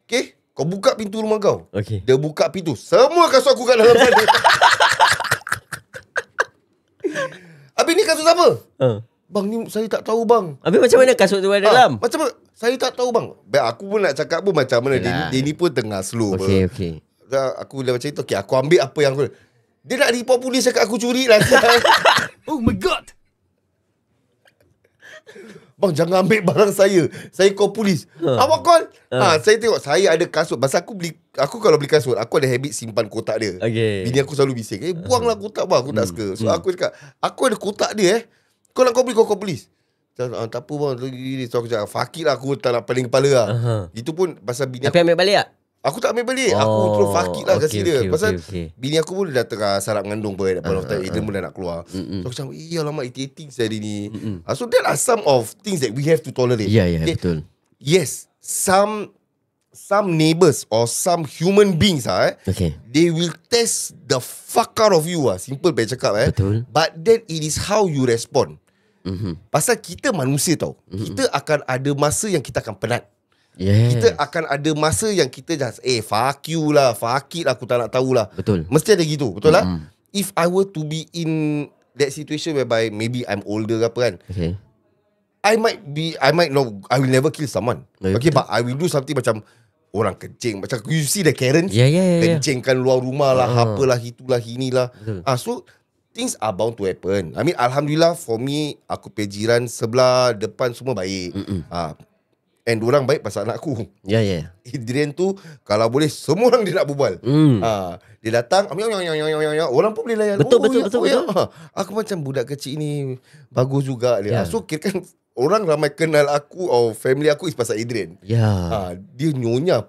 Okay, kau buka pintu rumah kau. Okay. Dia buka pintu, semua kasut aku kat dalam sana. Habis ni kasut siapa? Bang, ni saya tak tahu bang. Habis macam mana kasut tu ada dalam? Macam mana? Saya tak tahu bang. Baik, aku pun nak cakap pun macam mana. Dia ni pun tengah slow. Okay. Aku dah macam itu. Okay, aku ambil apa yang aku... Dia nak report polis cakap aku curi lah. Oh my god. Bang, jangan ambil barang saya. Saya call polis. Awak call? Saya tengok saya ada kasut. Pasal aku kalau beli kasut, aku ada habit simpan kotak dia. Okay. Bini aku selalu bising, buanglah kotak bang, aku tak suka. So aku cakap, aku ada kotak dia Kau nak kau beli, kau call polis. Tak apa bang. So aku cakap, fuck it lah, aku tak nak paling kepala lah. Itu pun pasal bini Tapi ambil balik tak? Aku tak ambil balik. Aku terus fuck it lah kasi dia. Pasal okay. bini aku pun dah tengah sarap mengandung pun. At that point of time, Aiden pun dah nak keluar. So aku cakap, alamak, irritating saya hari ni. So there are some of things that we have to tolerate. Ya, betul. Yes, some neighbours or some human beings Okay. they will test the fuck out of you simple baik cakap Betul. But then it is how you respond. Pasal kita manusia tau. Kita akan ada masa yang kita akan penat. Yes. Kita akan ada masa yang kita just fuck you lah, fuck it lah, aku tak nak tahu lah. Betul. Mesti ada gitu, betul lah. If I were to be in that situation whereby maybe I'm older ke apa kan, Okay. I will never kill someone. Okay, but I will do something macam orang kencing. Macam you see the Karens, Yeah. kencingkan luar rumah lah, apalah, itulah, inilah. So things are bound to happen. I mean, alhamdulillah for me, aku punya jiran sebelah depan semua baik. And orang baik pasal anak aku. Ya. Adrian tu kalau boleh semua orang dia nak berbual. Dia datang, orang pun boleh layan. Betul. Aku macam budak kecil ni bagus juga dia. Ya. So kira kan orang ramai kenal aku or family aku is pasal Adrian. Ya. Dia nyonya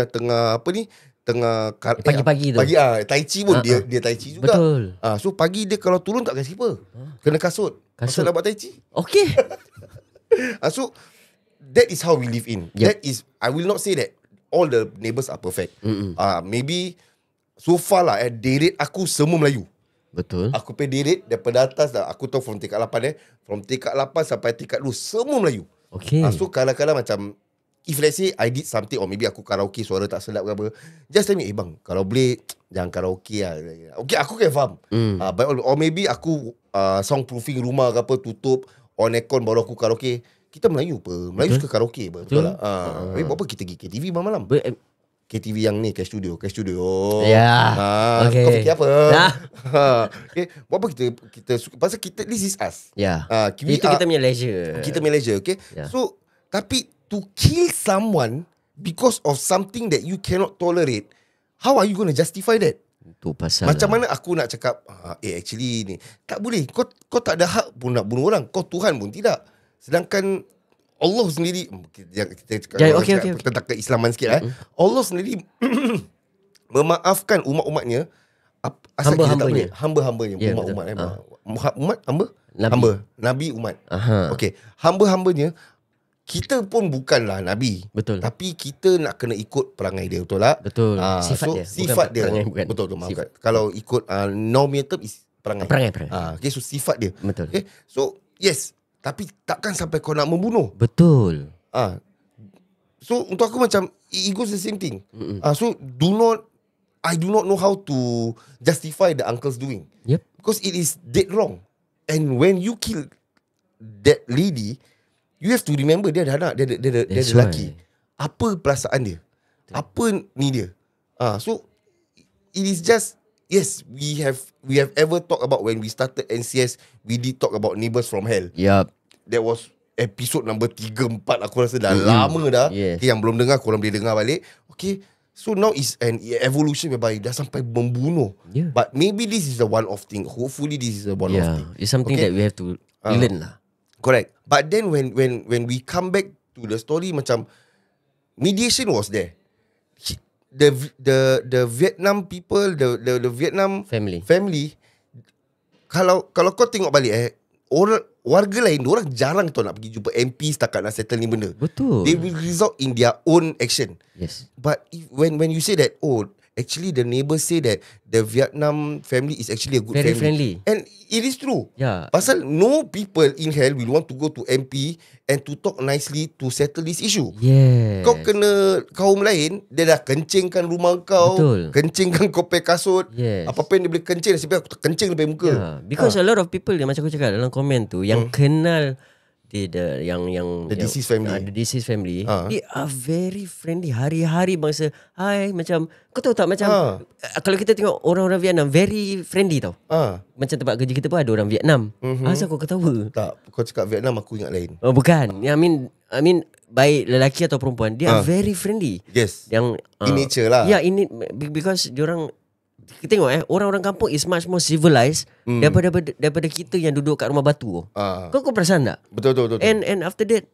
tengah apa ni? Tengah Pagi-pagi tu. Pagi tai chi pun dia tai chi juga. Betul. So pagi dia kalau turun tak kasi apa. Kena kasut. Pasal nak buat tai chi. Okay. So that is how we live in. Yep. That is, I will not say that all the neighbours are perfect. Maybe so far lah day rate aku semua Melayu. Betul. Aku pay day rate daripada atas dah. Aku tahu from tingkat 8 from tingkat 8 sampai tingkat 2 semua Melayu. Okay. So kadang-kadang macam if let's say I did something or maybe aku karaoke suara tak sedap ke apa, just tell me, bang, kalau boleh jangan karaoke lah. Okay, aku can faham. But, or maybe aku soundproofing rumah ke apa, tutup on aircon baru aku karaoke. Kita Melayu apa? Melayu suka karaoke apa? Betul lah. Buat apa kita pergi KTV malam-malam? KTV yang ni, Cash Studio. Ya. Okay. Kau fikir apa? Okay. Buat apa kita suka? Pasal kita, this is us. Ya. Itu kita punya leisure. Kita Malaysia, okay? Yeah. So, tapi to kill someone because of something that you cannot tolerate, how are you going to justify that? Itu pasal Macam mana aku nak cakap, actually ni, tak boleh. Kau tak ada hak pun nak bunuh orang. Kau Tuhan pun tidak. Sedangkan Allah sendiri, kita okay. tentang keislaman sikit Allah sendiri memaafkan umat-umatnya, hamba-hambanya. Hamba-hambanya, Yeah, umat-umat umat Nabi. Nabi umat. Aha. Okay, hamba-hambanya. Kita pun bukanlah Nabi. Betul. Tapi kita nak kena ikut perangai dia, betul tak? Betul. Sifat dia. Sifat dia. Perangai bukan. Betul, maafkan. Kalau ikut normal term is perangai. Perangai. Okay, so sifat dia. Betul. Okay, so yes. Tapi takkan sampai kau nak membunuh. Betul. So untuk aku macam it goes the same thing. So I do not know how to justify the uncle's doing. Yep. Because it is dead wrong. And when you kill that lady, you have to remember dia ada anak, dia ada lelaki. Apa perasaan dia? Apa ni dia? So it is just, yes, we have ever talked about when we started NCS, we did talk about neighbours from hell. Yup. That was episode number 3, 4 aku rasa dah lama dah. Yes. Okay, yang belum dengar korang boleh dengar balik. Okay, so now is an evolution whereby dah sampai membunuh. Yeah. But maybe this is the one-off thing. Hopefully this is the one-off thing. It's something that we have to learn lah. Correct. But then when we come back to the story, macam mediation was there. The Vietnam people, the Vietnam family, kalau kau tengok balik orang warga lain, orang jarang tau nak pergi jumpa MP setakat nak settle ni benda. Betul. They will result in their own action. Yes. But when you say that, actually the neighbours say that the Vietnam family is actually a good Very family. friendly. And it is true. Yeah. Pasal no people in hell will want to go to MP and to talk nicely to settle this issue. Yes. Kau kena kaum lain, dia dah kencingkan rumah kau. Betul. Kencingkan kopek kasut. Yes. Apa-apa yang dia boleh kencing, nasib baik aku kencing depan muka. Yeah. Because a lot of people yang macam aku cakap dalam komen tu yang kenal the deceased family. The deceased family, they are very friendly. Hari-hari bangsa, hi, macam kau tahu tak macam kalau kita tengok orang-orang Vietnam very friendly tau. Macam tempat kerja kita pun ada orang Vietnam. Asal kau ketawa? Tak, kau cakap Vietnam aku ingat lain. Oh bukan. I mean baik lelaki atau perempuan, they are very friendly. Yes. Yang in nature lah. Yeah, because diorang kita tengok orang-orang kampung is much more civilized daripada kita yang duduk kat rumah batu. Kau perasan tak? Betul. And after that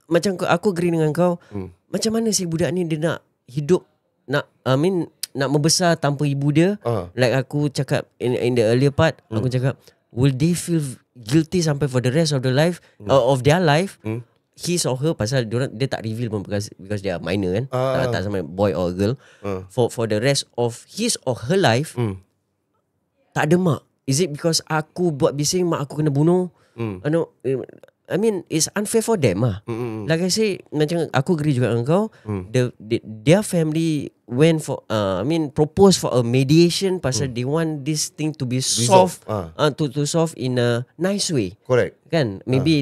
macam aku agree dengan kau, macam mana si budak ni dia nak hidup, nak membesar tanpa ibu dia. Like aku cakap in the earlier part, aku cakap will they feel guilty sampai for the rest of the life of their life, his or her, pasal dia tak reveal pun because they are minor kan. Tak sama boy or girl. For the rest of his or her life, tak ada mak. Is it because aku buat bising mak aku kena bunuh? I mean it's unfair for them lah. Like I say, macam aku agree juga dengan kau. Their family went for proposed for a mediation pasal they want this thing to be solved, to solve in a nice way. Correct. Kan? Maybe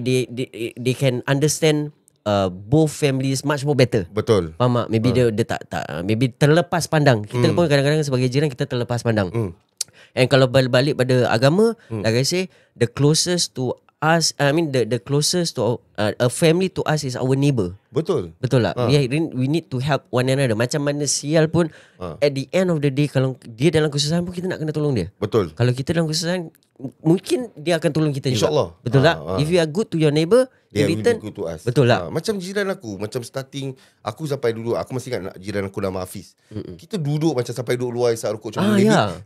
they can understand both families much more better. Betul. Faham tak? Maybe dia tak maybe terlepas pandang. Kita pun kadang-kadang sebagai jiran kita terlepas pandang. And kalau balik pada agama, like I say, the closest to us, the closest to a family to us is our neighbour. Betul tak? We need to help one another. Macam mana sial pun, at the end of the day, kalau dia dalam kesusahan pun kita nak kena tolong dia. Betul. Kalau kita dalam kesusahan, mungkin dia akan tolong kita juga. InsyaAllah. Betul tak? If you are good to your neighbour, in return, will be good to us. Betul tak? Macam jiran aku, macam starting aku sampai dulu, aku masih ingat jiran aku nama Hafiz. Kita duduk macam sampai duduk luar isap rokok cuma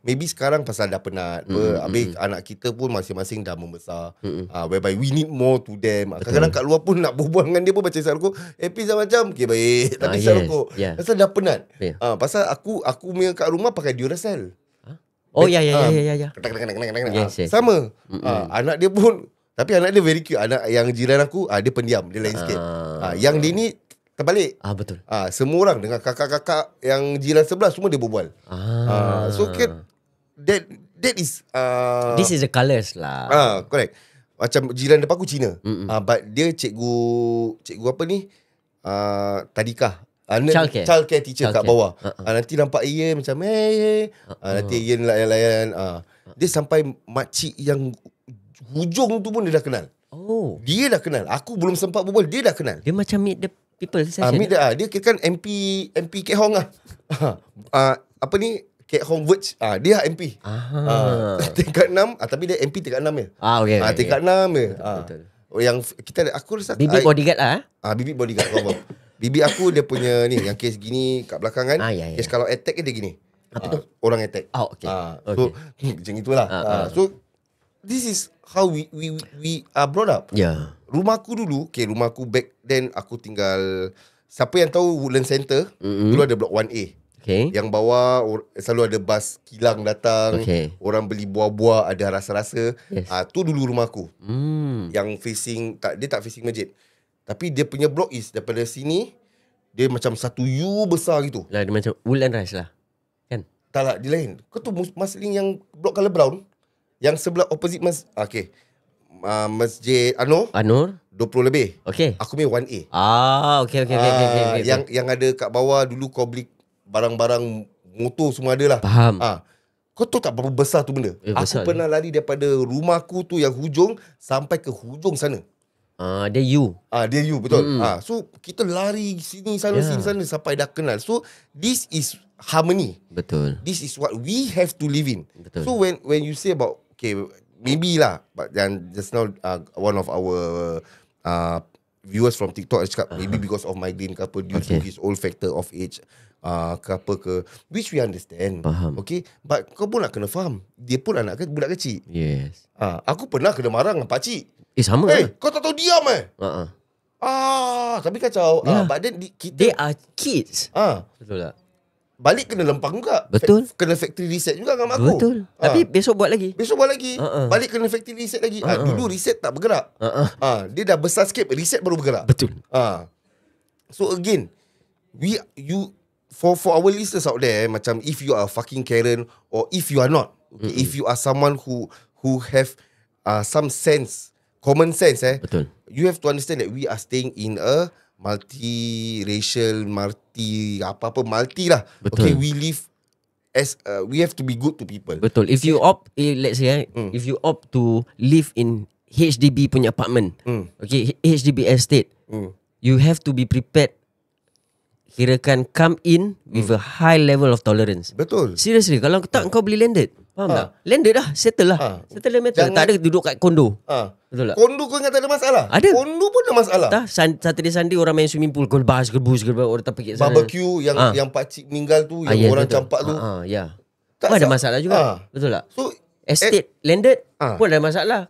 maybe sekarang pasal dah penat. Habis anak kita pun masing-masing dah membesar. Whereby we need more to them. Kadang-kadang kat luar pun nak berbual dengan dia pun macam isap rokok. Happy macam okay baik, tapi isap rokok. Pasal dah penat. Pasal aku punya kat rumah pakai Duracell. Oh ya. Yes. Sama. Anak dia pun, tapi anak dia very cute. Anak yang jiran aku, dia pendiam, dia lain sikit. Yang dia ni terbalik. Betul. Semua orang dengan kakak-kakak yang jiran sebelah semua dia berbual. So that is this is the colours lah. Correct. Macam jiran depan aku Cina. But dia cikgu apa ni? Tadika. Childcare teacher kat bawah. Nanti nampak Ian macam nanti Ian layan-layan. Dia sampai makcik yang hujung tu pun dia dah kenal. Dia dah kenal. Aku belum sempat berbual, dia dah kenal. Dia macam meet the people session. Dia kira kan MP Kek Hong lah. Apa ni? Kek Hong Verge. Dia MP. Tingkat 6, tapi dia MP tingkat 6 je. Okay. Tingkat 6 je. Betul. Yang kita aku rasa Bibik bodyguard lah. Bibik bodyguard kau. Bibi aku dia punya ni yang kes gini kat belakang kan. Kes kalau attack dia gini. Apa tu? Orang attack. Okay. So macam itulah. So this is how we are brought up. Yeah. Rumah aku dulu, rumah aku back then aku tinggal, siapa yang tahu Woodland Center, dulu ada blok 1A. Okay. Yang bawah selalu ada bas kilang datang. Orang beli buah-buah, ada rasa-rasa. Yes. Tu dulu rumah aku. Yang facing, dia tak facing masjid. Tapi dia punya blok is daripada sini, dia macam satu U besar gitu. Lah, dia macam Woodland Rise lah. Kan? Tak lah, dia lain. Kau tu Marsiling yang blok color brown, yang sebelah opposite Masjid Anur 20 lebih. Okay. Aku punya 1A. Okay. Yang ada kat bawah dulu kau beli barang-barang motor semua ada lah. Faham. Kau tahu tak berapa besar tu benda? Aku pernah lari daripada rumahku tu yang hujung sampai ke hujung sana. Dia you. Dia you, betul. So kita lari sini sana sampai dah kenal. So this is harmony. Betul. This is what we have to live in. Betul. So when you say about maybe lah, but then just now one of our viewers from TikTok cakap maybe because of migraine ke apa, due to his old factor of age ke apa ke, which we understand. Faham. Okay, but kau pun nak kena faham, dia pun budak kecil. Yes. Aku pernah kena marah dengan pakcik. Sama Kau tak tahu diam tapi kacau. But then They are kids. Betul tak? balik kena lempang juga. Betul. Kena factory reset juga dengan mak aku. Betul. Tapi besok buat lagi. Balik kena factory reset lagi. Dulu reset tak bergerak. Dia dah besar sikit, reset baru bergerak. Betul. So again, for our listeners out there, macam if you are fucking Karen or if you are not, okay, if you are someone who have some sense, common sense, Betul. you have to understand that we are staying in a multi-racial, multi lah. Betul. Okay, we live as we have to be good to people. Betul. If you opt, let's say, if you opt to live in HDB punya apartment, okay, HDB estate, you have to be prepared. Kirakan come in with a high level of tolerance. Betul. Seriously, kalau tak kau beli landed, faham tak? Landed dah, settle lah. Settle the matter. Tak ada duduk kat kondo. Betul tak? Kondo kau ingat tak ada masalah? Ada. Kondo pun ada masalah. Tak, Saturday Sunday orang main swimming pool, gerbas, orang tak pergi sana. Barbecue yang pakcik meninggal tu, yang orang betul. campak tu. Ya. Tak Pun ada sa- masalah juga. Betul tak? So Estate landed pun ada masalah.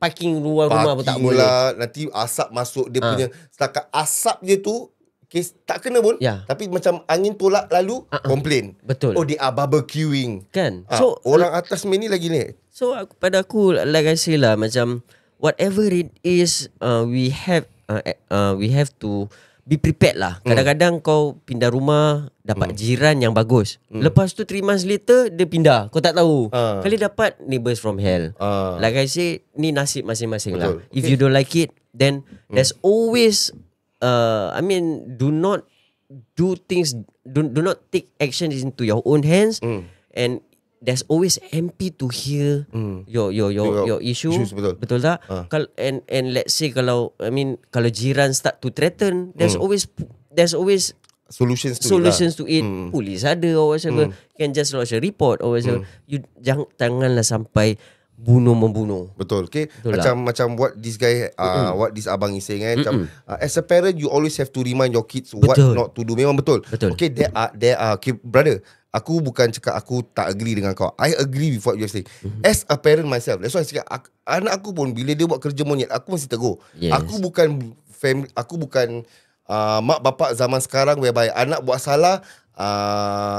Parking luar rumah pun tak parking boleh. lah, nanti asap masuk dia punya. Setakat asap je tu tak kena pun. Tapi macam angin tolak lalu komplain. Betul. Oh, they are barbecuing. Kan? So orang atas main ni lagi ni. So pada aku, like I say lah, macam whatever it is, we have to be prepared lah. Kadang-kadang kau pindah rumah, dapat jiran yang bagus. Lepas tu 3 months later dia pindah. Kau tak tahu. Kali dapat neighbours from hell. Like I say, ni nasib masing-masing lah. If you don't like it, then there's always do not do things, do not take actions into your own hands, and there's always MP to hear your issues. Betul tak? And let's say kalau jiran start to threaten, there's always Solutions to it. Polis ada or whatever. Can just lodge a report or whatever. You janganlah sampai membunuh. Betul. Okay. Betul macam what this guy what this abang is saying, macam as a parent you always have to remind your kids what not to do. Memang betul. Betul. Okay, there are okay, brother, aku bukan cakap aku tak agree dengan kau. I agree with what you're saying. As a parent myself, that's why I cakap anak aku pun bila dia buat kerja monyet, aku mesti tegur. Yes. Aku bukan mak bapak zaman sekarang whereby anak buat salah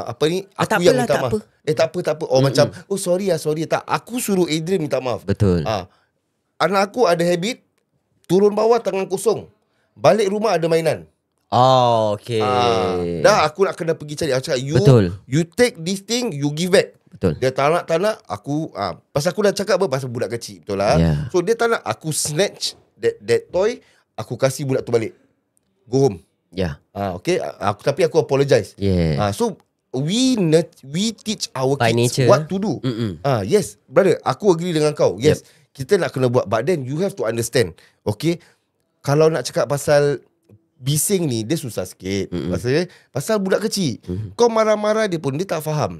aku yang minta maaf. Tak apa. Macam sorry. Tak, aku suruh Adrian minta maaf. Betul. Anak aku ada habit turun bawah tangan kosong, balik rumah ada mainan. Okay. Dah aku nak kena pergi cari. Aku cakap you take this thing, you give back. Betul. Dia tak nak aku pasal aku dah cakap pasal budak kecil, betul lah. So dia tak nak, aku snatch that toy, aku kasih budak tu balik. Go home. Okay. Tapi aku apologize. So we teach our by kids nature, what to do. Yes, brother, aku agree dengan kau. Yes, kita nak kena buat, but then you have to understand. Okay, kalau nak cakap pasal bising ni, dia susah sikit. Pasal budak kecil, kau marah-marah dia pun dia tak faham.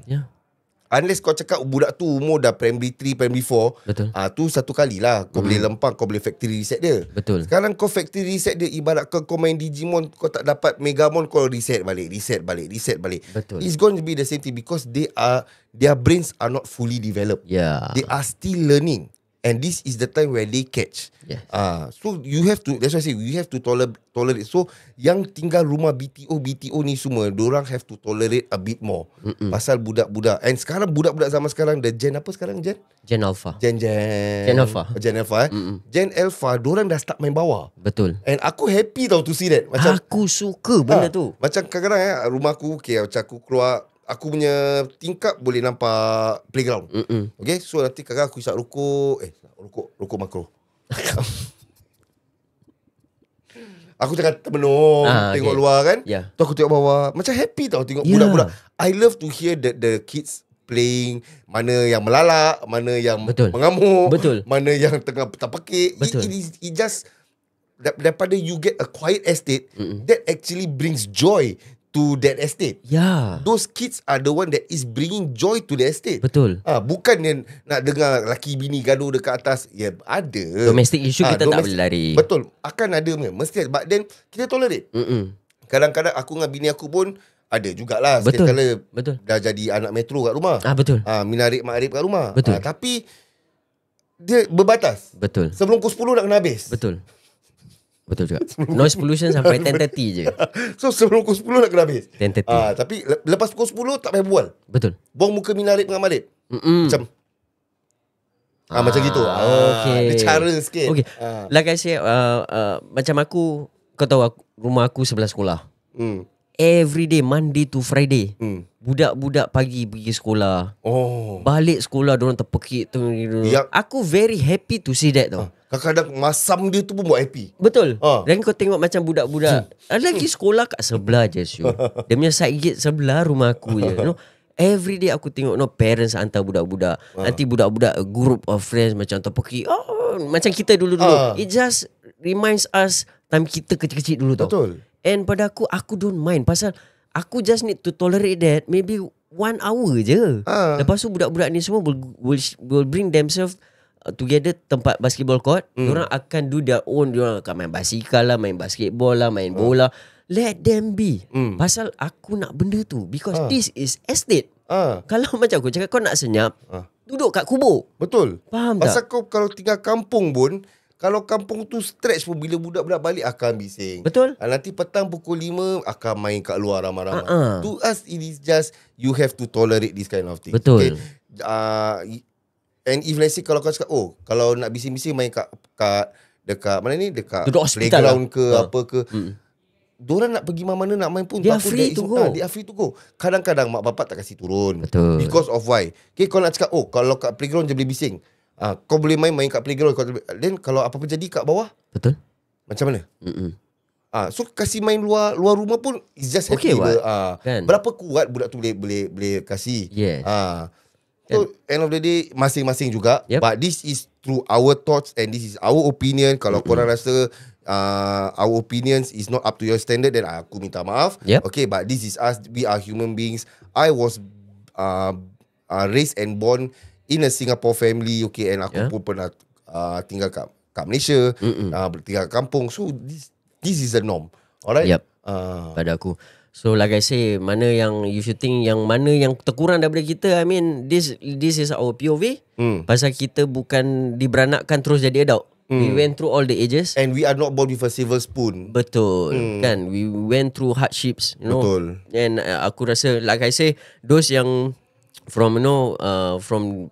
Unless kau cakap budak tu umur dah primary 3, primary 4. Betul. Tu satu kali lah kau boleh lempang, kau boleh factory reset dia. Betul. Sekarang kau factory reset dia, ibarat kau main Digimon, kau tak dapat Megamon, kau reset balik. Betul. It's going to be the same thing because their brains are not fully developed. They are still learning. And this is the time where they catch. So you have to, that's why I say we have to tolerate. So yang tinggal rumah BTO ni semua, diorang have to tolerate a bit more. Pasal budak-budak. And sekarang budak-budak zaman sekarang, the Gen apa sekarang, Gen? Gen Alpha. Gen Alpha. Gen Alpha. Gen Alpha, diorang dah start main bawah. Betul. And aku happy tau to see that. Macam aku suka benda tu. Macam kadang-kadang rumah aku, okay, macam aku keluar, aku punya tingkap boleh nampak playground. Okay, so nanti kadang aku isap rokok. Rokok makro. Aku jangan termenung, tengok luar kan. Tu aku tengok bawah, macam happy tau tengok budak-budak. I love to hear the kids playing. Mana yang melalak, mana yang mengamuk, mana yang tengah terpekik. It just, daripada you get a quiet estate, that actually brings joy to that estate. Ya. Those kids are the one that is bringing joy to the estate. Betul. Bukan yang nak dengar laki bini gaduh dekat atas. Ya, ada. Domestic issue kita tak boleh lari. Betul. Akan ada, mesti. But then kita tolerate. Kadang-kadang aku dengan bini aku pun ada jugalah. Betul. Sekali Betul. dah jadi anak metro kat rumah. Betul. Minarik makrib kat rumah. Betul. Tapi dia berbatas. Betul. Sebelum pukul 10 nak kena habis. Betul. Betul juga. Noise pollution sampai 10:30 je. So sebelum pukul 10 nak kena habis. 10:30. Tapi lepas pukul 10 tak payah berbual. Betul. Buang muka minarik dengan makrib. Macam macam gitu. Okay. Dia cara sikit. Okay. Like I say, macam aku, kau tahu rumah aku sebelah sekolah. Every day, Monday to Friday, budak-budak pagi pergi sekolah. Balik sekolah, diorang terpekik. Yep. Aku very happy to see that tau. Kadang-kadang masam dia tu pun buat happy. Betul. Dan kau tengok macam budak-budak lagi sekolah kat sebelah je, Syul. Dia punya side gate sebelah rumah aku je. You know? Every day aku tengok parents hantar budak-budak. Nanti budak-budak a group of friends macam terpekik. Macam kita dulu-dulu. It just reminds us time kita kecil-kecil dulu tau. Betul. And pada aku don't mind. Pasal aku just need to tolerate that maybe 1 hour je. Lepas tu budak-budak ni semua will bring themselves together tempat basketball court. Diorang akan do their own. Diorang akan main basikal lah, main basketball lah, main bola. Let them be. Pasal aku nak benda tu. Because this is estate. Kalau macam aku cakap kau nak senyap, duduk kat kubur. Betul. Faham Pasal tak? kau kalau tinggal kampung pun, kalau kampung tu stretch pun, bila budak-budak balik akan bising. Betul. Nanti petang pukul 5 akan main kat luar ramai-ramai. To us it is just you have to tolerate this kind of thing. Betul. Okay? And if let's say kalau kau cakap, kalau nak bising-bising main dekat mana ni, dekat duduk hospital playground lah. ke apa ke, diorang nak pergi mana nak main pun They are free to go. They are free to go. Kadang-kadang mak bapak tak kasih turun. Betul. Because of why? Okay, kau nak cakap kalau kat playground je boleh bising, kau boleh main kat playground. Then kalau apa-apa jadi kat bawah, Betul. macam mana? So kasih main luar rumah pun is just happy. Okay, kan? Berapa kuat budak tu boleh kasih. Yes. So end of the day masing-masing juga. Yep. But this is through our thoughts and this is our opinion. Kalau korang rasa our opinions is not up to your standard, then aku minta maaf. Yep. Okay, but this is us. We are human beings. I was raised and born in a Singapore family. Okay, and aku pun pernah tinggal kat Malaysia, tinggal kat kampung. So this is the norm. Alright. Yep. Pada aku. So like I say, mana yang you should think yang mana yang terkurang daripada kita, I mean this is our POV. Pasal kita bukan diberanakkan terus jadi adult. We went through all the ages. And we are not born with a silver spoon. Betul. Kan, we went through hardships, you know. Betul. And aku rasa like I say, those yang from from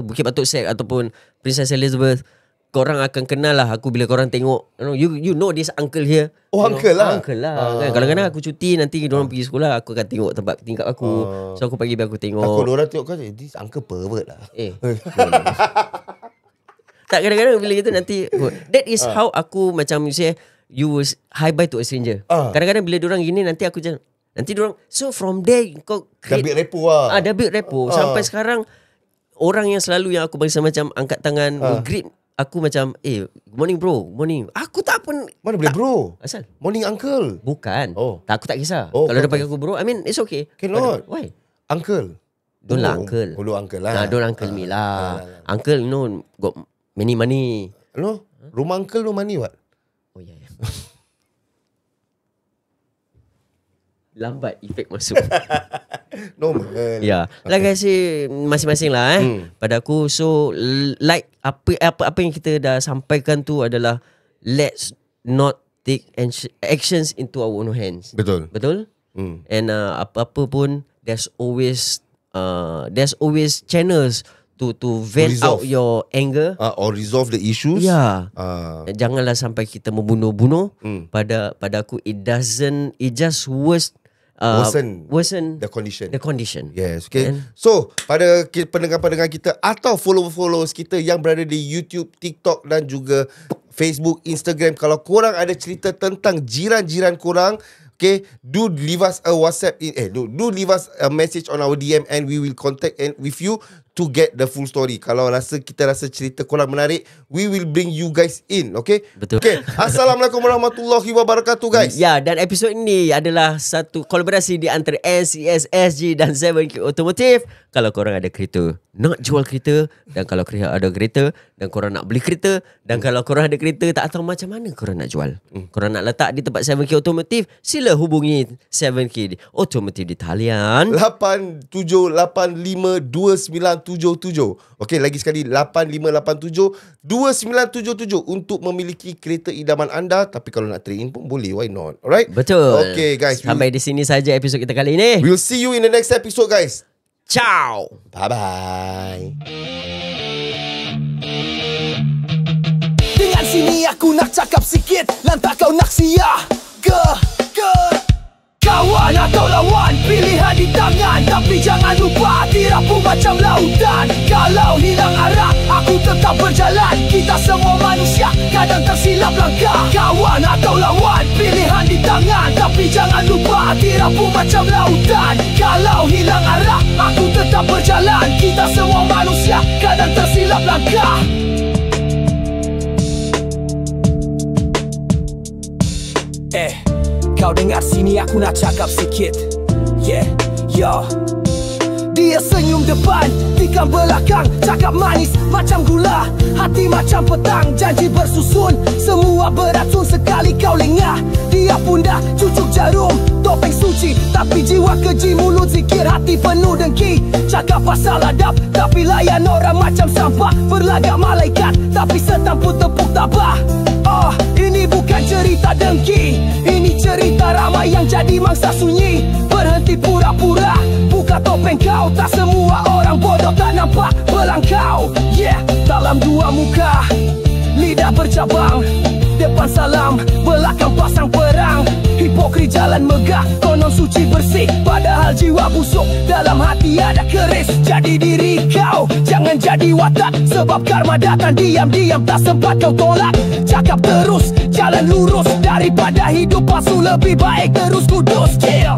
Bukit Batok Sek ataupun Princess Elizabeth, korang akan kenal lah aku bila korang tengok, you know this uncle here. Uncle lah. Uncle lah. Kan? Kadang-kadang aku cuti, nanti diorang pergi sekolah, aku akan tengok tempat tingkap aku. So aku pagi aku tengok. Aku diorang tengok kau, this uncle pervert lah. Tak, kadang-kadang bila kita nanti that is how aku macam say you will hi bye to a stranger. Kadang-kadang bila diorang gini, nanti aku jangan, nanti diorang, so from there kau Dah build repo lah. dah build repo. Sampai sekarang orang yang selalu yang aku bagi macam angkat tangan greet aku macam good morning bro, morning. Aku tak pun Mana boleh bro? asal Morning uncle. bukan. Tak, aku tak kisah. Oh, kalau dia okay. panggil aku bro, I mean it's okay. Cannot. Why? Uncle. Don't lah uncle. Hello uncle lah. Don't uncle me lah. Uncle got many money. Hello? Rumah uncle no money what? Oh ya. Lambat efek masuk. Normal. Ya, like I say, masing-masing lah pada aku. So like apa yang kita dah sampaikan tu adalah let's not take actions into our own hands. Betul. And apa-apa pun there's always channels to vent out your anger or resolve the issues. Ya. Janganlah sampai kita membunuh-bunuh. Pada aku it just worsen the condition. Yes, okay. So, pada pendengar-pendengar kita atau followers kita yang berada di YouTube, TikTok dan juga Facebook, Instagram, kalau korang ada cerita tentang jiran-jiran korang, okay, do leave us a WhatsApp do leave us a message on our DM and we will contact with you to get the full story. Kalau kita rasa cerita korang menarik, we will bring you guys in. Okay? Betul. Okay. Assalamualaikum warahmatullahi wabarakatuh guys. Ya, dan episod ini adalah satu kolaborasi di antara NCS SG dan 7K Automotive. Kalau korang ada kereta, nak jual kereta, dan kalau korang ada kereta dan korang nak beli kereta, dan kalau korang ada kereta tak tahu macam mana korang nak jual, korang nak letak di tempat 7K Automotive, sila hubungi 7K di Automotive di talian 87852977. Okey, lagi sekali 85872977 untuk memiliki kereta idaman anda. Tapi kalau nak trade in pun boleh, why not? Alright? Betul. Okay guys, sampai di sini saja episod kita kali ini. we'll see you in the next episode guys. Ciao. Bye bye. Dengan sini aku nak cakap sikit, lantak kau nak sia. Kawan atau lawan, pilihan di tangan. Tapi jangan lupa tirapu macam lautan. Kalau hilang arah, aku tetap berjalan. Kita semua manusia, kadang tersilap langkah. Kawan atau lawan, pilihan di tangan. Tapi jangan lupa tirapu macam lautan. Kalau hilang arah, aku tetap berjalan. Kita semua manusia, kadang tersilap langkah. Kau dengar sini aku nak cakap sikit. Yeah, yo. Dia senyum depan, tikam belakang, cakap manis macam gula, hati macam petang, janji bersusun, semua beracun sekali kau lengah. Dia pun dah cucuk jarum, topeng suci, tapi jiwa keji, mulut zikir, hati penuh dengki. Cakap pasal adab, tapi layan orang macam sampah. Berlagak malaikat, tapi setampuk tepuk tabah. Oh, ini bukan cerita dengki, ini cerita ramai yang jadi mangsa sunyi. Berhenti pura-pura, buka topeng kau. Tak semua orang bodoh, tak nampak belang kau. Yeah, dalam dua muka, lidah bercabang. Depan salam, belakang pasang perang. Hipokrit jalan megah, konon suci bersih, padahal jiwa busuk, dalam hati ada keris. Jadi diri kau, jangan jadi watak, sebab karma datang diam-diam, tak sempat kau tolak. Cakap terus, jalan lurus, daripada hidup palsu lebih baik terus kudus. Yeah.